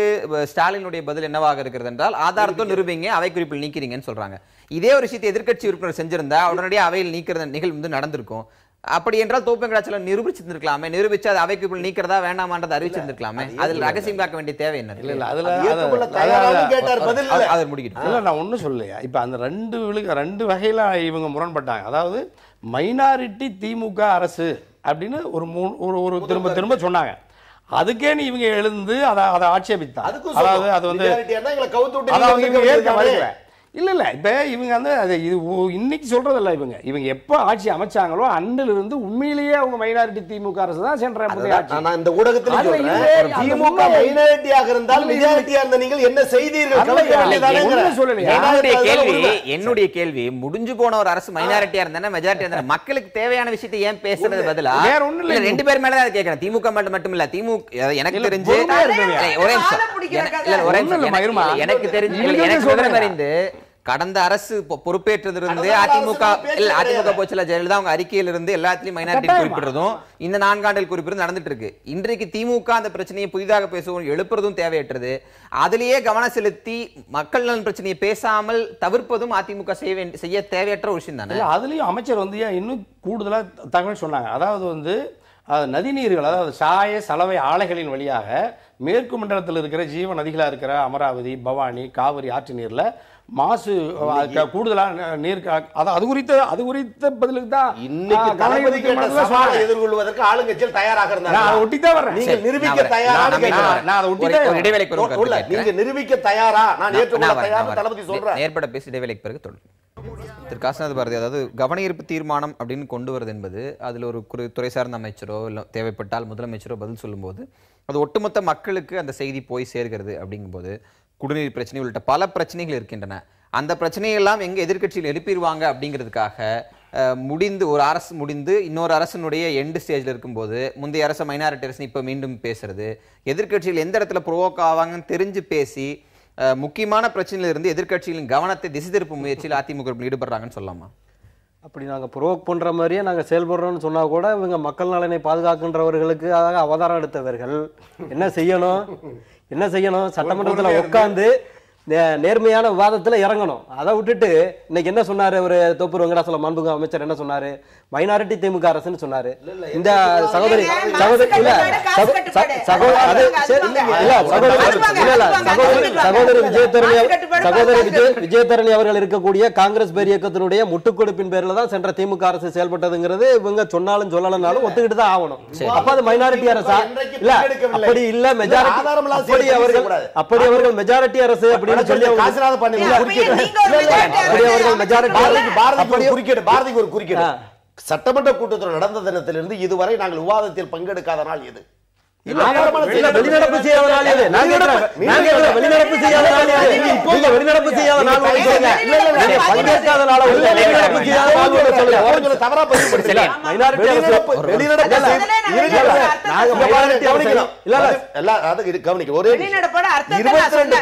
ஸ்டாலினுடைய பதில் என்னவாக இருக்கிறது என்றால், ஆதாரத்தை நிரூபிங்க, அவை குறிப்பில் நீக்கிறீங்கன்னு சொல்றாங்க. இதே ஒரு விஷயத்தை எதிர்க்கட்சி உறுப்பினர் செஞ்சிருந்தா உடனடியாக அவையில் நீக்கிற நிகழ்வு நடந்திருக்கும். அப்படி என்றால் தோப்பு வெங்கடாச்சலம் நிரூபிச்சிருந்திருக்கலாமே, நிரூபிச்சு அதை அவைக்கு நீக்கிறதா வேண்டாமான்றதை அறிவிச்சிருந்திருக்கலாமே. அதில் ரகசியம் காக்க வேண்டிய தேவை என்ன? நான் ஒன்றும் சொல்லலையா. இப்போ அந்த ரெண்டு வகையில் இவங்க முரண்பட்டாங்க. அதாவது மைனாரிட்டி திமுக அரசு அப்படின்னு ஒரு திரும்ப திரும்ப சொன்னாங்க. அதுக்கே நீ இவங்க எழுந்து அதை ஆட்சேபித்தா. அதாவது அது வந்து இல்ல இப்ப இவங்க வந்து அது இன்னைக்கு சொல்றதில்ல. இவங்க எப்ப ஆட்சி அமைச்சாங்களோ அன்னிலிருந்து உண்மையிலேயே அவங்க மைனாரிட்டி திமுக அரசு தான் சென்ற இந்த ஊடகத்துல திமுக மைனாரிட்டியாக இருந்தால் மெஜாரிட்டியா இருந்த நீங்கள் என்ன செய்தீர்கள்? என்னுடைய கேள்வி, முடிஞ்சு போன ஒரு அரசு மைனாரிட்டியா இருந்தா மெஜாரிட்டியா இருந்தா மக்களுக்கு தேவையான விஷயத்தை ஏன் பேசுறது பதிலா ரெண்டு பேர் மேல தான் கேட்கிறேன். திமுக மட்டும் இல்ல, திமுக எனக்கு தெரிஞ்சு எனக்கு தெரிஞ்சு கடந்த அரசு பொறுப்பேற்றதிலிருந்து அதிமுக போச்சுல ஜெயலலிதா அவங்க அறிக்கையிலிருந்து எல்லாத்திலையும் மைனாரிட்டி குறிப்பிடுறதும் இந்த 4 ஆண்டுகள் குறிப்பிட்டு நடந்துட்டு இருக்கு. இன்றைக்கு திமுக அந்த பிரச்சனையை புதிதாக பேசுவோம் எழுப்புறதும் தேவையற்றது. அதிலேயே கவனம் செலுத்தி மக்கள் நலன் பிரச்சனையை பேசாமல் தவிர்ப்பதும் அதிமுக செய்ய தேவையற்ற ஒரு விஷயம் தானே. அதுலயும் அமைச்சர் வந்து இன்னும் கூடுதலா தகவல் சொன்னாங்க. அதாவது வந்து நதிநீர்கள், அதாவது சாய சலவை ஆலைகளின் வழியாக மேற்கு மண்டலத்தில் இருக்கிற ஜீவ நதிகளாக இருக்கிற அமராவதி, பவானி, காவிரி ஆற்று நீரில் மாசு கூடுதலாக நீர், அது குறித்த பதிலுக்கு தான் இன்னைக்கு எதிர்கொள்வதற்கு ஆளுங்கட்சியில் தயாராக இருந்தாங்க. ஒட்டித்தான் வர்றேன். நீங்க நிரூபிக்க தயாரா? நீங்க நிரூபிக்க தயாரா? நான் ஏற்றுக்கொள்ள தயாரா தளபதி சொல்றேன். ஏற்பட பேசி இடைவேளைக்கு பிறகு தொடரும். திரு காசிநாத பாரதி, அதாவது கவன ஈர்ப்பு தீர்மானம் அப்படின்னு கொண்டு வருது என்பது அதில் ஒரு துறை சார்ந்த அமைச்சரோ இல்லை தேவைப்பட்டால் முதலமைச்சரோ பதில் சொல்லும்போது அது ஒட்டுமொத்த மக்களுக்கு அந்த செய்தி போய் சேர்கிறது. அப்படிங்கும்போது குடிநீர் பிரச்சனை உள்ளிட்ட பல பிரச்சனைகள் இருக்கின்றன. அந்த பிரச்சனையெல்லாம் எங்கே எதிர்க்கட்சியில் எழுப்பிடுவாங்க அப்படிங்கிறதுக்காக ஒரு அரசு முடிந்து இன்னொரு அரசனுடைய எண்டு ஸ்டேஜில் இருக்கும்போது முந்தைய அரசு மைனாரிட்டி அரசு இப்போ மீண்டும் பேசுறது, எதிர்க்கட்சிகள் எந்த இடத்துல ப்ரோவோக் ஆவாங்கன்னு தெரிஞ்சு பேசி முக்கியமான பிரச்சனையில இருந்து எதிர்க்கட்சிகளின் கவனத்தை திசை திருப்பும் முயற்சியில் அதிமுக ஈடுபடுறாங்கன்னு சொல்லலாமா? அப்படி நாங்கள் ப்ரோவோக் பண்ணுற மாதிரியே நாங்கள் செயல்படுறோம்னு சொன்னால் கூட இவங்க மக்கள் நலனை பாதுகாக்கின்றவர்களுக்கு அதாக அவதாரம் எடுத்தவர்கள் என்ன செய்யணும்? சட்டமன்றத்தில் உட்காந்து நேர்மையான விவாதத்தில் இறங்கணும். அதை விட்டுட்டு இன்னைக்கு என்ன சொன்னாரு ஒரு தோப்பூர் வெங்கடாசலம் மாண்புமிகு அமைச்சர் என்ன சொன்னாரு? மைனாரிட்டி திமுக அரசுன்னு சொன்னாரு. இந்த சகோதரி விஜயதரணி அவர்கள் இருக்கக்கூடிய காங்கிரஸ் பேர் இயக்கத்தினுடைய முட்டுக்கொடுப்பின் பேர்ல தான் சென்ற திமுக அரசு செயல்பட்டதுங்கிறது இவங்க சொன்னாலும் சொல்லலனாலும் ஒத்துக்கிட்டு தான் ஆகணும். அப்ப அது மைனாரிட்டி அரசா? இல்ல, அப்படி இல்ல, மெஜாரிட்டி அவர்கள் மெஜாரிட்டி அரசு அப்படின்னு சொல்லி பாரதிக்கு ஒரு குறுக்கீடு. சட்டமன்ற கூட்டத்தில் நடந்த தினத்திலிருந்து இதுவரை நாங்கள் விவாதத்தில் பங்கெடுக்காத நாள் எது? வெளிநடப்பு செய்யாத நாள் எது? வெளிநடப்பு செய்யாத நாள் எது? வெளிநடப்பு செய்யாத நாள் பங்கேற்காத நாள் தவறா பதிவு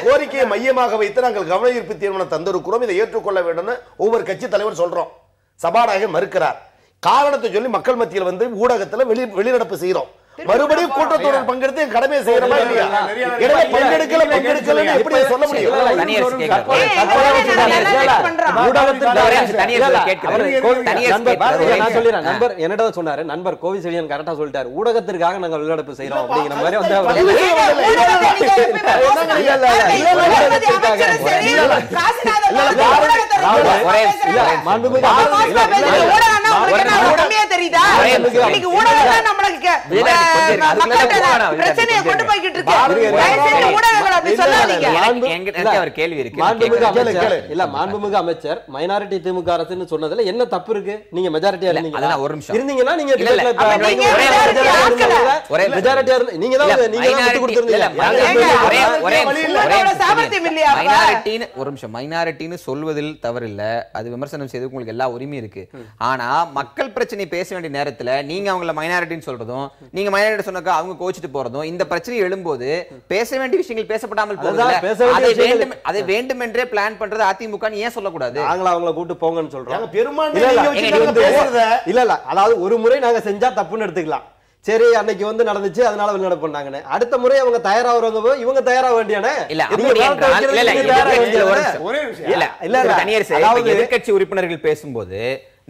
கோரிக்கையை மையமாக வைத்து நாங்கள் கவன ஈர்ப்பு தீர்மானம் தந்திருக்கிறோம். இதை ஏற்றுக்கொள்ள வேண்டும் ஒவ்வொரு கட்சி தலைவர் சொல்றோம். சபாநாயகர் மறுக்கிறார். காரணத்தை சொல்லி மக்கள் மத்தியில் வந்து ஊடகத்தில் வெளிநடப்பு செய்யறோம். மறுபடியும் கூட்டத்தொடர் பங்கெடுத்து கடமையை செய்யறோமா இல்லையா? பங்கெடுக்கல எப்படி சொல்ல முடியும்? என்னடா சொன்னாரு நண்பர் கோவி செழியன் கரெக்டா சொல்லிட்டாரு. ஊடகத்திற்காக நாங்க வெளிநடப்பு செய்யறோம் அப்படிங்கிற மாதிரி வந்து மாண்புமிகு அமைச்சர் மைனாரிட்டி திமுக அரசுன்னு சொன்னதுல என்ன தப்பு இருக்கு? நீங்க மெஜாரிட்டியா இருந்தீங்கன்னா நீங்க மைனாரிட்டின்னு சொல்வதில் தவறில்ல, அது விமர்சனம் செய்து உங்களுக்கு எல்லா உரிமையும் இருக்கு. ஆனா மக்கள் பிரச்சனை பேச வேண்டிய நேரத்துல நீங்க அவங்கள மைனாரிட்டின்னு சொல்றதும் நீங்க மைனாரிட்டி சொன்னாக்கா அவங்க கோச்சிட்டு போறதும் இந்த பிரச்சனை எழும்போது பேச வேண்டிய விஷயங்கள் பேசப்படாமல் போகுது. அதை வேண்டுமென்றே பிளான் பண்றது அதிமுக ஏன் சொல்லக்கூடாது? நாங்கள அவங்கள கூட்டு போங்கன்னு சொல்றோம். பெரும்பான்மை இல்ல, அதாவது ஒரு முறை நாங்க செஞ்சா தப்புன்னு எடுத்துக்கலாம். சரி, அன்னைக்கு வந்து நடந்துச்சு, அதனால வெளிநடப்பு பண்ணாங்கன்னு. அடுத்த முறை அவங்க தயாராகிறவங்க இவங்க தயாரா வேண்டியானே? எதிர்கட்சி உறுப்பினர்கள் பேசும்போது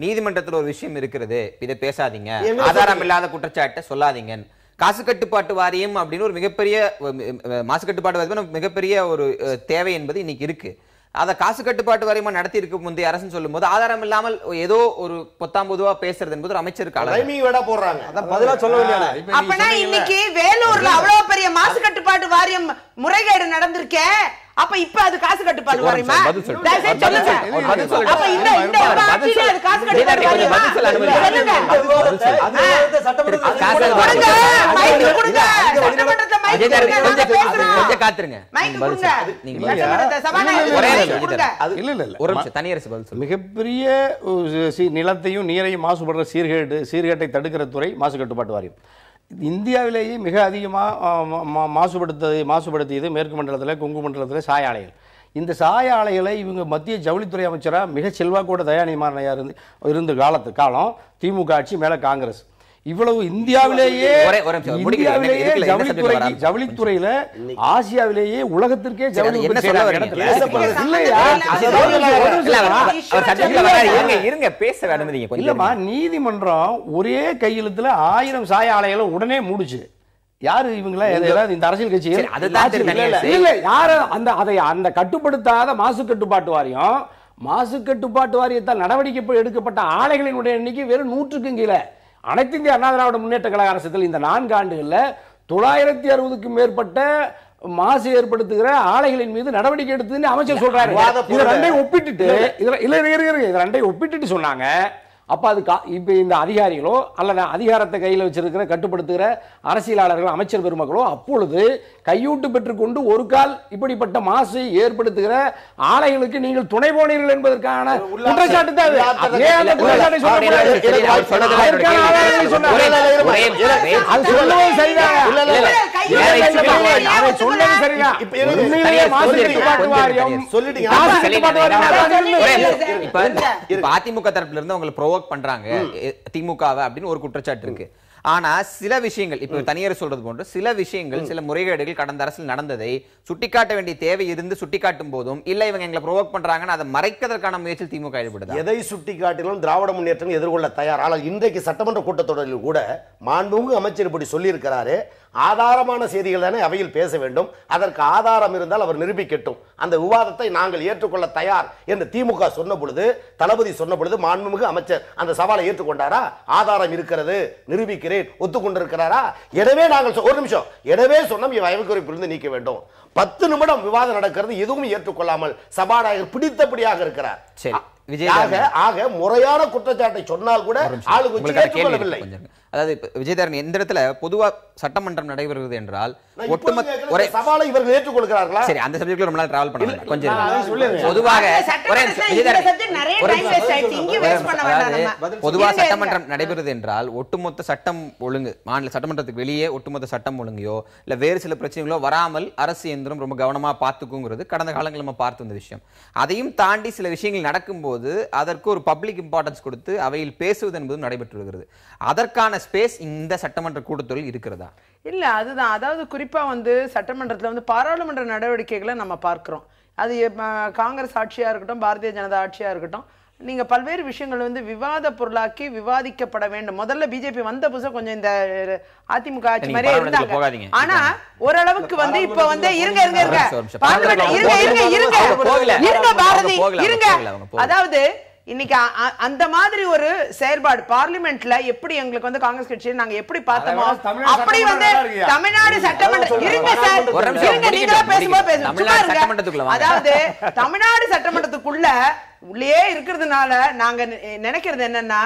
நீதிமன்றத்தில் ஒரு விஷயம் இருக்கிறது, இதை பேசாதீங்க, ஆதாரம் இல்லாத குற்றச்சாட்டை சொல்லாதீங்க. காசு கட்டுப்பாட்டு வாரியம் அப்படின்னு ஒரு மிகப்பெரிய மாசு கட்டுப்பாட்டு வாரியம் மிகப்பெரிய ஒரு தேவை என்பது இன்னைக்கு இருக்கு. அதை காசு கட்டுப்பாட்டு வாரியமா நடத்தி இருக்க முந்தைய அரசு சொல்லும் போது ஆதாரம் இல்லாமல் ஏதோ ஒரு பொத்தாம் பொதுவா பேசுறது என்பது ஒரு அமைச்சருக்கு போடுறாங்க. பதிலா சொல்ல வேண்டியது. அப்பனா இன்னைக்கு வேலூர்ல அவ்வளவு பெரிய மாசு கட்டுப்பாட்டு வாரியம் முறைகேடு நடந்திருக்கே, அப்ப இப்ப அது காசு கட்டுப்பாடு வாரியமா? அப்ப இந்த ஆட்சியில அது காசு கட்டுப்பாடு வாரியமா? மிகப்பெரிய நிலத்தையும் நீரையும் மாசுபடுற சீர்கேட்டை தடுக்கிற துறை மாசு கட்டுப்பாட்டு வாரியம். இந்தியாவிலேயே மிக அதிகமாக மாசுபடுத்தியது மேற்கு மண்டலத்தில், கொங்கு மண்டலத்தில் சாய ஆலைகள். இந்த சாய ஆலைகளை இவங்க மத்திய ஜவுளித்துறை அமைச்சராக மிக செல்வாக்கோட தயாநிதி மாறன் இருந்த காலம் திமுக ஆட்சி மேலே காங்கிரஸ். இவ்வளவு இந்தியாவிலேயே முடிக்கிறேன். ஜவுளித்துறையில ஆசியாவிலேயே உலகத்திற்கே ஜவுளி என்ன சொல்ல வரீங்க? இருங்க பேச அனுமதிங்க கொஞ்சம். இல்லம்மா, நீதிமன்றம் ஒரே கையெழுத்துல 1000 சாய ஆலைகளை உடனே மூடுச்சு. யாரு இவங்களா? இந்த அரசியல் கட்சி இல்ல யாரு அந்த கட்டுப்படுத்தாத மாசு கட்டுப்பாட்டு வாரியம், மாசு கட்டுப்பாட்டு வாரியத்தால் நடவடிக்கை எடுக்கப்பட்ட ஆலைகளினுடைய எண்ணிக்கை வெறும் 100க்கும் கீழே. அனைத்து இந்திய அண்ணா திராவிட முன்னேற்ற கழக அரசுகள் இந்த 4 ஆண்டுகள்ல 960க்கும் மேற்பட்ட மாசு ஏற்படுத்துகிற ஆலைகளின் மீது நடவடிக்கை எடுத்ததுன்னு அமைச்சர் சொல்றாரு. இது ரெண்டையும் ஒப்பிட்டுட்டு சொன்னாங்க. அப்ப அது இப்ப இந்த அதிகாரிகளோ அல்லது அதிகாரத்தை கையில் வச்சிருக்கிற கட்டுப்படுத்துகிற அரசியலாளர்கள், அமைச்சர் பெருமக்களோ அப்பொழுது கையூட்டு பெற்றுக்கொண்டு ஒரு கால் இப்படிப்பட்ட மாசை ஏற்படுத்துகிற ஆலைகளுக்கு நீங்கள் துணை போனீர்கள் என்பதற்கான குற்றச்சாட்டு தான். அதிமுக தரப்புல இருந்து அவங்களை ப்ரோவோக் பண்றாங்க திமுகவை அப்படின்னு ஒரு குற்றச்சாட்டு இருக்கு. ஆனா சில விஷயங்கள் இப்ப தனியார் சொல்றது போன்று சில விஷயங்கள், சில முறைகேடுகள் கடந்த அரசில் நடந்ததை சுட்டிக்காட்ட வேண்டிய தேவை இருந்து சுட்டிக்காட்டும் போதும் இல்ல இவங்க எங்களை ப்ரோவோக் பண்றாங்கன்னு அதை மறைக்கிறதுக்கான முயற்சியில் திமுக ஈடுபடுது. எதை சுட்டிக்காட்டிலும் திராவிட முன்னேற்றம் எதிர்கொள்ள தயார். ஆனால் இன்றைக்கு சட்டமன்ற கூட்டத்தொடரில் கூட மாண்புமிகு அமைச்சர் இப்படி சொல்லியிருக்கிறாரு. ஆதாரமான செய்திகள் தானே அவையில் பேச வேண்டும். அதற்கு ஆதாரம் இருந்தால் அவர் நிரூபிக்கட்டும். அந்த விவாதத்தை நாங்கள் ஏற்றுக்கொள்ள தயார் என்று திமுக சொன்ன பொழுது, தளபதி சொன்ன பொழுது மாண்புமிகு அமைச்சர் அந்த சவாலை ஏற்றுக்கொண்டாரா? ஆதாரம் இருக்கிறது, நிரூபிக்கிறேன், ஒத்துக்கொண்டிருக்கிறாரா? எனவே நாங்கள் ஒரு நிமிஷம், எனவே சொன்னோம் இவ் நீக்க வேண்டும். 10 நிமிடம் விவாதம் நடக்கிறது, எதுவும் ஏற்றுக்கொள்ளாமல் சபாநாயகர் பிடித்தபடியாக இருக்கிறார். ஆக முறையான குற்றச்சாட்டை சொன்னால் கூட ஆளுக்கு ஏற்றுக்கொள்ளவில்லை. அதாவது விஜயதரன் எந்த இடத்துல பொதுவா சட்டமன்றம் நடைபெறுகிறது என்றால் ஒட்டுமொத்த ஒரே சவாலை இவர்கள் ஏற்றுக்கொள்கிறார்களா? சரி, அந்த சப்ஜெக்ட்ல ரொம்ப நாள் டிராவல் பண்ணலாம். கொஞ்சம் பொதுவா சட்டமன்றம் நடைபெறுது என்றால் ஒட்டுமொத்த சட்டம் ஒழுங்கு, மாநில சட்டமன்றத்துக்கு வெளியே ஒட்டுமொத்த சட்டம் ஒழுங்கையோ இல்ல வேறு சில பிரச்சனைகளோ வராமல் அரசு இயந்திரம் ரொம்ப கவனமா பார்த்துக்குங்கிறது கடந்த காலங்களில் நம்ம பார்த்து வந்த விஷயம். அதையும் தாண்டி சில விஷயங்கள் நடக்கும்போது அதற்கு ஒரு பப்ளிக் இம்பார்ட்டன்ஸ் கொடுத்து அவையில் பேசுவது என்பது நடைபெற்று வருகிறது. அதற்கான ஸ்பேஸ் இந்த சட்டமன்ற கூட்டத்தொடரில் இருக்கிறதா? இல்ல, அதுதான். அதாவது குறிப்பா சட்டமன்றத்துல பாராளுமன்ற நடவடிக்கைகளை நம்ம பார்க்கிறோம். அது காங்கிரஸ் ஆட்சியா இருக்கட்டும், பாரதிய ஜனதா ஆட்சியா இருக்கட்டும், நீங்க பல்வேறு விஷயங்கள் விவாத பொருளாக்கி விவாதிக்கப்பட வேண்டும். முதல்ல பிஜேபி வந்த புதுசா கொஞ்சம் இந்த அதிமுக ஆட்சி மாதிரியே இருந்தாங்க. ஆனா ஓரளவுக்கு இப்ப இருங்க பாரதி இருங்க. அதாவது இன்னைக்கு அந்த மாதிரி ஒரு செயல்பாடு பார்லிமெண்ட்ல எப்படி எங்களுக்கு காங்கிரஸ் கட்சியை நாங்க எப்படி பார்த்தோமோ அப்படி தமிழ்நாடு சட்டமன்ற இருங்க சார், இருங்க, நீங்க பேசும்போது அதாவது தமிழ்நாடு சட்டமன்றத்துக்குள்ள உள்ளே இருக்கிறதுனால நாங்க நினைக்கிறது என்னன்னா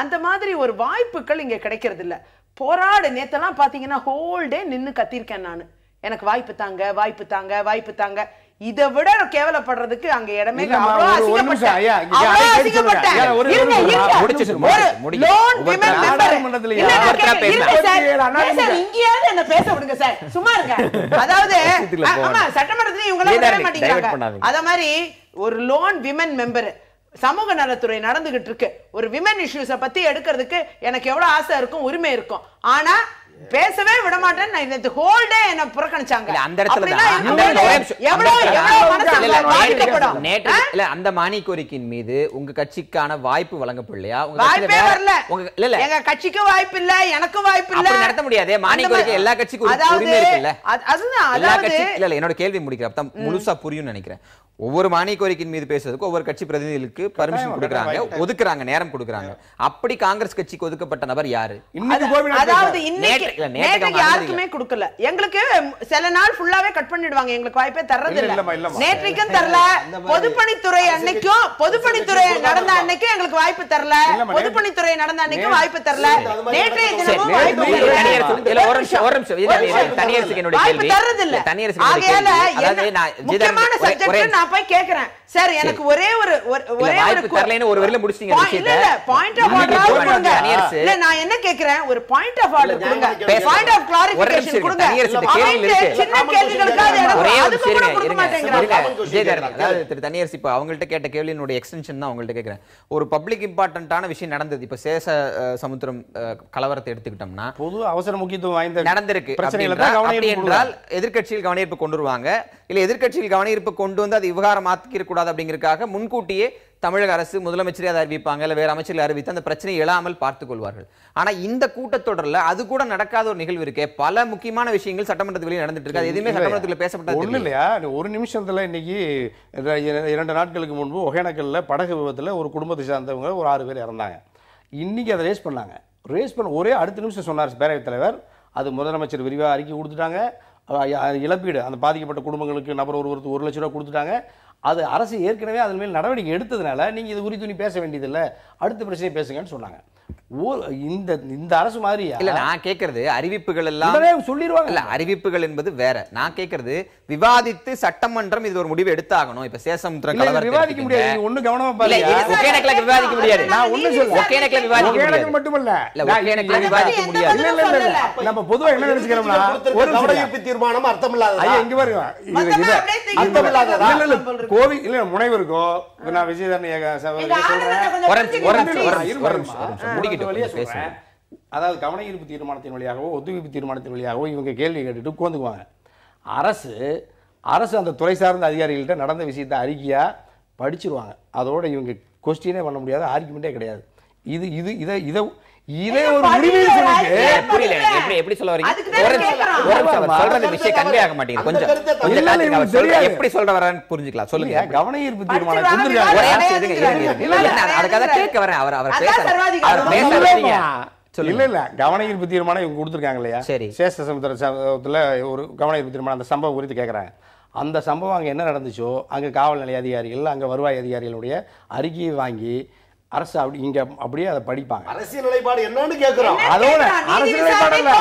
அந்த மாதிரி ஒரு வாய்ப்புகள் இங்க கிடைக்கிறது இல்ல. போராடு நேத்தெல்லாம் பாத்தீங்கன்னா ஹோல் டே நின்னு கத்திருக்கேன் நானு, எனக்கு வாய்ப்பு தாங்க, வாய்ப்பு தாங்க, வாய்ப்பு தாங்க. இதை விட கேவலப்படுறதுக்கு அங்க இடமே என்ன பேச விடுங்க சார், சும்மா இருங்க. அதாவது சட்டமன்றத்துல இவங்க மாட்டீங்க. அத மாதிரி ஒரு லோன் விமன் மெம்பர் சமூக நலத்துறை நடந்துகிட்டு இருக்கு. ஒரு விமன் இஷ்யூஸ பத்தி எடுக்கிறதுக்கு எனக்கு எவ்வளவு ஆசை இருக்கும், உரிமை இருக்கும். ஆனா பேசவே விட மாட்டேன். நான் இந்த ஹோல் டே என்ன புறக்கணிச்சாங்க. அந்த இடத்துல அந்த மானிய கோரிக்கையின் மீது உங்க கட்சிக்கான வாய்ப்பு வழங்கப்படலையா? எங்க கட்சிக்கு வாய்ப்பு இல்ல, எனக்கு வாய்ப்பு இல்ல, நடத்த முடியாது. மானிய கோரிக்கை எல்லா கட்சிக்கும் உரிமை இருக்குல்ல. அதுதான் எல்லா கட்சி இல்ல. என்னோட கேள்வி முடிக்கிறேன், முழுசா புரியும் நினைக்கிறேன். ஒவ்வொரு மானிய கோரிக்கையின் மீது பேசுறதுக்கு ஒவ்வொரு கட்சி பிரதிநிதிகளுக்கு பர்மிஷன் கொடுக்கறாங்க, ஒதுக்குறாங்க, நேரம் கொடுக்கறாங்க. அப்படி காங்கிரஸ் கட்சிக்கு ஒதுக்கப்பட்ட நபர் யாரு? அதாவது இன்னைக்கு யாருக்குமே கொடுக்கல. எங்களுக்கு சில நாள் ஃபுல்லாவே கட் பண்ணிடுவாங்க, எங்களுக்கு வாய்ப்பே தர்றது இல்ல. நேற்றைக்கும் தரல, பொதுப்பணித்துறை அன்னைக்கும், பொதுப்பணித்துறை நடந்த அன்னைக்கும் எங்களுக்கு வாய்ப்பு தரல, பொதுப்பணித்துறை நடந்த அன்னைக்கும் வாய்ப்பு தரல. நேற்றைய தினமும் வாய்ப்பு தர்றது இல்ல. முக்கியமான சப்ஜெக்ட் நான் போய் கேக்குறேன் சார், எனக்கு ஒரே ஒரு பாயிண்ட் ஆஃப் ஆர்டர் கொடுங்க. இல்ல, நான் என்ன கேக்குறேன், ஒரு பாயிண்ட் ஆஃப் ஆர்டர் கொடுங்க. பாயிண்ட் ஆஃப் கிளாரிஃபிகேஷன் கொடுங்க. சின்ன கேள்விகளுக்காக ஒரே ஒரு அதுக்கு கூட கொடுக்க மாட்டேங்கிறாங்க. திரு தனியரசு இப்ப அவங்கள்ட்ட கேட்ட கேள்வியினுடைய எக்ஸ்டென்ஷன் தான் அவங்கள்ட்ட கேட்கிறேன். ஒரு பப்ளிக் இம்பார்ட்டன்டான விஷயம் நடந்தது. இப்ப சேஷ சமுத்திரம் கலவரத்தை எடுத்துக்கிட்டோம்னா பொது அவசர முக்கியத்துவம் வாய்ந்த நடந்திருக்கு. பிரச்சனைகளை தான் அப்படி என்றால் எதிர்க்கட்சியில் கவனஈர்ப்பு கொண்டு வருவாங்க. இல்ல எதிர்க்கட்சியில் கவனஈர்ப்பு கொண்டு வந்து அது விவகாரம் மாத்திக்க கூடாது அப்படிங்கறதுக்காக முன்கூட்டியே தமிழக அரசு முதலமைச்சரே அதை அறிவிப்பாங்க, இல்ல வேற அமைச்சர்கள் அறிவித்து அந்த பிரச்சனை எழாமல் பார்த்துக் கொள்வார்கள். ஆனா இந்த கூட்டத்தொடர்ல அது கூட நடக்காத ஒரு நிகழ்வு இருக்கே. பல முக்கியமான விஷயங்கள் சட்டமன்றத்துக்கு வெளியே நடந்துட்டு இருக்கு. அது எதுவுமே சட்டமன்றத்தில் பேசப்பட்டது ஒண்ணு இல்லையா? ஒரு நிமிஷத்துல இன்னைக்கு 2 நாட்களுக்கு முன்பு ஒகேனக்கல்ல படகு விபத்துல ஒரு குடும்பத்தை சார்ந்தவங்க ஒரு 6 பேர் இறந்தாங்க. இன்னைக்கு அதை ரேஸ் பண்ணாங்க. ரேஸ் பண்ண ஒரே அடுத்த நிமிஷம் சொன்னார் பேரவைத் தலைவர், அது முதலமைச்சர் விரிவாக அறிக்கை கொடுத்துட்டாங்க. இழப்பீடு அந்த பாதிக்கப்பட்ட குடும்பங்களுக்கு நபர் ஒருவருக்கு 1 லட்சம் ரூபாய் கொடுத்துட்டாங்க. அது அரசு ஏற்கனவே அதன் மேல் நடவடிக்கை எடுத்ததுனால நீங்க இது குறித்து நீ பேச வேண்டியதில்லை, அடுத்த பிரச்சனையை பேசுங்கன்னு சொன்னாங்க. இந்த அரசு மாதிரி இல்ல நான் கேக்குறது அறிவிப்புகள் எல்லாம் சொல்லிடுவாங்க. இல்ல அறிவிப்புகள் என்பது வேற. நான் கேக்குறது விவாதித்து சட்டமன்றம் இது ஒரு முடிவு எடுத்தாகணும். இப்ப சேஷமுத்திரம் கலவரத்தை விவாதிக்க முடியாது. ஒண்ணு கவனமா பாருங்க. ஒகேனக்கல்ல விவாதிக்க முடியாது. நான் ஒண்ணு சொல்றேன். ஒகேனக்கல்ல விவாதிக்க முடியாது. ஒகேனக்கல் மட்டுமல்ல. இல்ல ஒகேனக்கல்ல விவாதிக்க முடியாது. இல்ல நம்ம பொதுவா என்ன நினைச்சுக்கிறோம்னா ஒரு கவனஈர்ப்பு தீர்மானம் அர்த்தமில்லாததா? ஐயா இங்க பாருங்க. இது அர்த்தமில்லாததா? இல்ல கோவில் இல்ல முனைவருக்கோ நான் விஜயதரணி சொல்றேன். அதாவது கவனஈர்ப்பு தீர்மானத்தின் வழியாகவோ ஒத்துழைப்பு தீர்மானத்தின் வழியாகவோ இவங்க கேள்வி கேட்டுட்டு உட்காந்துக்குவாங்க. அரசு அந்த துறை சார்ந்த அதிகாரிகள்கிட்ட நடந்த விஷயத்தை அறிக்கையா படிச்சிருவாங்க. அதோட இவங்க கொஸ்டினே பண்ண முடியாது, ஆர்குமெண்டே கிடையாது. இதே ஒரு முடிவு புரியல எனக்கு. எப்படி சொல்ல வரீங்க? சொல்றது விஷயம் கன்வே ஆக மாட்டேங்குது. கொஞ்சம் எப்படி சொல்ற வரேன்னு புரிஞ்சுக்கலாம். சொல்லுங்க. கவனஈர்ப்பு தீர்மானம் அதுக்காக கேட்க வரேன். அவர் இல்ல கவனஈர்ப்பு தீர்மானம் இவங்க கொடுத்துருக்காங்க இல்லையா? சேஷ சமுத்திரத்துல ஒரு கவனஈர்ப்பு தீர்மானம் அந்த சம்பவம் குறித்து கேட்கறாங்க. அந்த சம்பவம் அங்க என்ன நடந்துச்சோ அங்க காவல் நிலைய அதிகாரிகள் அங்க வருவாய் அதிகாரிகளுடைய அறிக்கையை வாங்கி அரசு இங்க அப்படியே அதை படிப்பாங்க. அரசியல் நிலைப்பாடு என்னன்னு கேக்குறோம். அதோட அரசியல் நிலைப்பாடு இல்ல,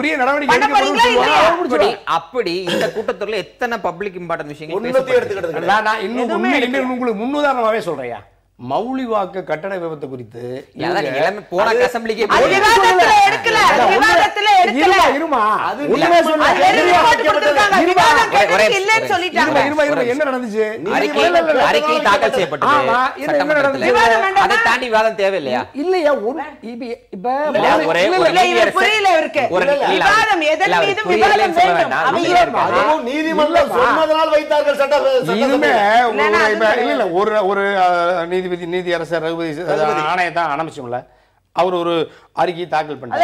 உரிய நடவடிக்கை எடுக்க. அப்படி இந்த கூட்டத்தொடர்ல எத்தனை பப்ளிக் இம்பார்ட்டன்ட் விஷயங்கள் எடுத்துக்கிட்டு நான் இன்னும் உங்களுக்கு முன்னுதாரணமாவே சொல்றேன். மௌலிவாக்க கட்டட விபத்து குறித்து போன அசெம்பிளிக்கு என்ன நடந்துச்சு? அறிக்கை தாக்கல் செய்யப்பட்டது. அதை தாண்டி விவாதம் தேவையில்லையா? இல்லையா? நீதிமன்றம் சொன்னதனால் வைத்தார்கள் சட்டம். ஒரு நீதியரசர் ரகுபதி ஆணையத்தான் ஆரம்பிச்சோம்ல, அவர் ஒரு அறிக்கையை தாக்கல் பண்ணாரு.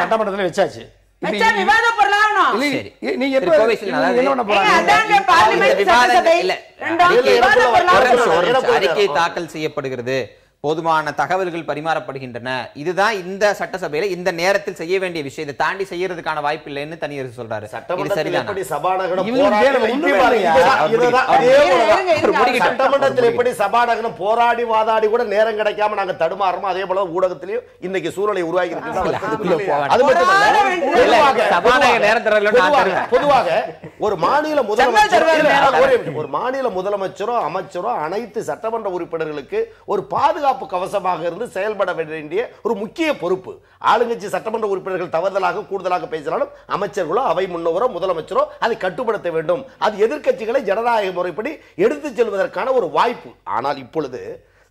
சட்டமன்றத்தில் வச்சாச்சு. அறிக்கை தாக்கல் செய்யப்படுகிறது, போதுமான தகவல்கள் பரிமாறப்படுகின்றன. இதுதான் இந்த சட்டசபையில இந்த நேரத்தில் செய்ய வேண்டிய விஷயம். இதை தாண்டி செய்யறதுக்கான வாய்ப்பு இல்லைன்னு தனியரசு சொல்றாரு. சட்டமன்றத்தில் எப்படி சபாநாயகரும் போராடி வாதாடி கூட நேரம் கிடைக்காம நாங்க தடுமாறோம். அதே போல ஊடகத்திலேயும் இன்னைக்கு சூழலை உருவாகி பொதுவாக ஒரு மாநில முதலமைச்சரோ அமைச்சரோ அனைத்து சட்டமன்ற உறுப்பினர்களுக்கு ஒரு பாதுகாப்பு கவசமாக இருந்து செயல்பட வேண்டிய ஒரு முக்கிய பொறுப்பு. ஆளுங்கட்சி சட்டமன்ற உறுப்பினர்கள் தவறுதலாக கூடுதலாக பேசினாலும் அமைச்சர்களோ அவை முன்னவரோ முதலமைச்சரோ அதை கட்டுப்படுத்த வேண்டும். அது எதிர்க்கட்சிகளை ஜனநாயக முறைப்படி எடுத்துச் செல்வதற்கான ஒரு வாய்ப்பு. ஆனால் இப்பொழுது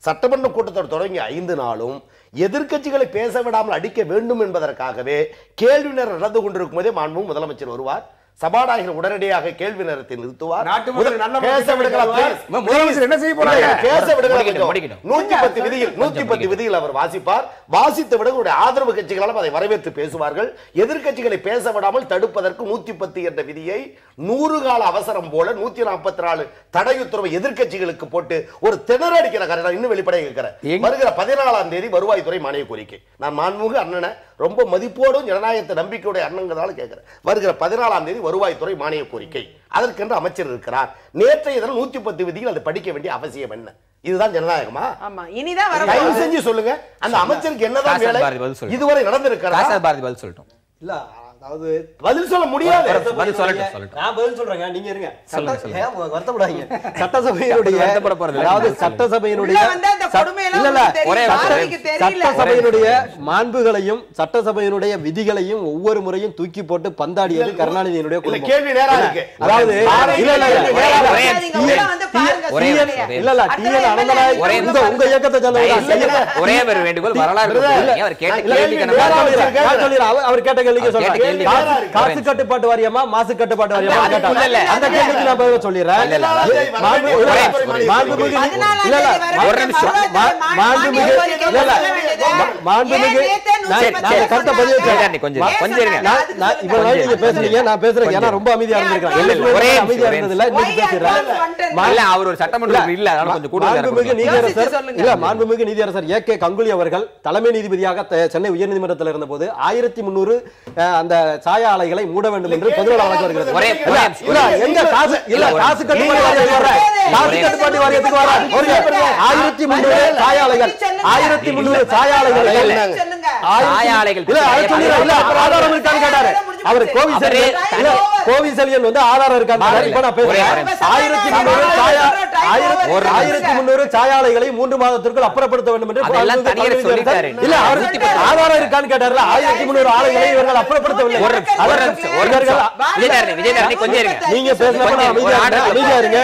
சட்டமன்ற கூட்டத்தொடர் தொடங்கி 5 நாளும் எதிர்க்கட்சிகளை பேச விடாமல் அடிக்க வேண்டும் என்பதற்காகவே கேள்வி நேரம் நடந்து கொண்டிருக்கும் போதே மாண்புமிகு முதலமைச்சர் வருவார். சபாநாயகர் உடனடியாக கேள்வி நேரத்தை நிறுத்துவார். 110 விதியில் அவர் வாசிப்பார். வாசித்த விட ஆதரவு கட்சிகளால் அதை வரவேற்று பேசுவார்கள். எதிர்க்கட்சிகளை பேச விடாமல் தடுப்பதற்கு 110 என்ற விதியை 100 கால அவசரம் போல 144 தடை உத்தரவு எதிர்க்கட்சிகளுக்கு போட்டு ஒரு திணறடிக்கிற காரணம். இன்னும் வெளிப்படையாக இருக்கிறேன். வருகிற 14ஆம் தேதி வருவாய்த்துறை மானிய கோரிக்கை. நான் மாண்புமிகு அண்ணனை ரொம்ப மதிப்போடும் ஜனநாயகத்தை நம்பிக்கையுடைய அண்ணங்கிறதால கேட்கிறேன். வருகிற 14ஆம் தேதி வருவாய்த்துறை மானிய கோரிக்கை. அதற்கென்று அமைச்சர் இருக்கிறார். நேற்றைய தினம் 110 விதிகள் அதை படிக்க வேண்டிய அவசியம் என்ன? இதுதான் ஜனநாயகமா? தயவு செஞ்சு சொல்லுங்க. அந்த அமைச்சருக்கு என்னதான் வேலை இதுவரை நடந்திருக்கிறதா? பாரதி பதில் சொல்லட்டும். இல்ல அதாவது பதில் சொல்ல முடியாது. பதில் சொல்லட்டும். நான் பதில் சொல்றேங்க, நீங்க இருங்க. வருத்தப்படாதீங்க. சட்டசபையினுடைய அதாவது சட்டசபையினுடைய சட்டசபையினுடைய மாண்புகளையும் சட்டசபையினுடைய விதிகளையும் ஒவ்வொரு முறையும் தூக்கி போட்டு பந்தாடியது கருணாநிதியினுடைய குடும்பம். கேள்வி நேரா இருக்கு. அதாவது உங்க இயக்கத்தை ஒரே ஒரு வேண்டுகோள், வரலாறு அவர் கேட்ட கேள்விக்கு சொல்றாரு. காசு கட்டுப்பாட்டு வாரியமா மாசு கட்டுப்பாட்டு வாரியமா கேட்டாங்க. அந்த கேள்விக்கு நான் பதில் சொல்லிடுறேன். ரொம்ப அமைதியா மாண்புமிகு நீதியரசர் ஏ.கே. கங்குலி அவர்கள் தலைமை நீதிபதியாக சென்னை உயர்நீதிமன்றத்தில் இருந்த போது 1300 அந்த சாய ஆலைகளை மூட வேண்டும் என்று பொதுநல வழக்கு வருகிறது. காசு கட்டுப்பாட்டு வாரியத்துக்கு வர 1300 சாய ஆலைகள் 1300 சாய ஆலைகள் ஆதாரம் இருக்கான்னு கேட்டாரு. அவர் கோவிசெலியன் வந்து ஆதாரம் இருக்கான்னு இப்ப நான் பேசுறேன். 1300 சாய ஆலைகளை 3 மாதத்திற்குள் அப்புறப்படுத்த வேண்டும் என்று இல்ல அவருக்கு ஆதாரம் இருக்கான்னு கேட்டாரு. 1300 ஆலைகளை இவர்கள் அப்புறப்படுத்தவில்லை. நீங்க பேசுறப்ப அமைதியா இருங்க.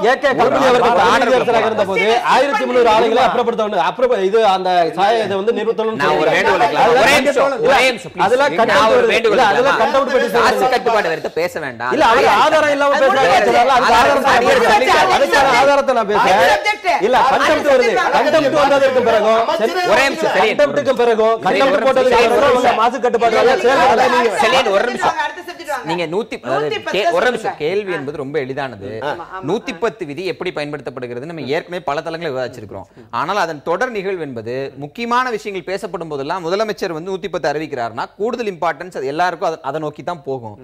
ஏ.கே. கங்குலி அவர்கள் இருந்த போது 1300 ஆலைகளை அப்புறப்படுத்த வேண்டும். இது அந்த சாய இதை வந்து நிறுத்தணும். பேச வேண்டாம். இல்ல அவர் ஆதாரம் இல்லாம ஆதாரத்தை நான் பேசுறேன். இல்ல கண்டெம்ட் வருது. கண்டெம்ட் வந்ததற்கு பிறகு கண்டெம்ட்க்கு பிறகு கண்டெம்ட் போட்டதுக்கு அப்புறம் மாசு கட்டுப்பாடு நீங்க 110 கேள்வி என்பது ரொம்ப எளிதானது. 110 விதி எப்படி பயன்படுத்தப்படுகிறது நம்ம ஏற்கனவே பல தளங்களில் விவாதிச்சிருக்கிறோம். ஆனால் அதன் தொடர் நிகழ்வு என்பது முக்கியமான விஷயங்கள் பேசப்படும் போதெல்லாம் முதலமைச்சர் வந்து 110 அறிவிக்கிறார்னா கூடுதல் இம்பார்ட்டன்ஸ் எல்லாருக்கும் அதை நோக்கி தான் போகும்.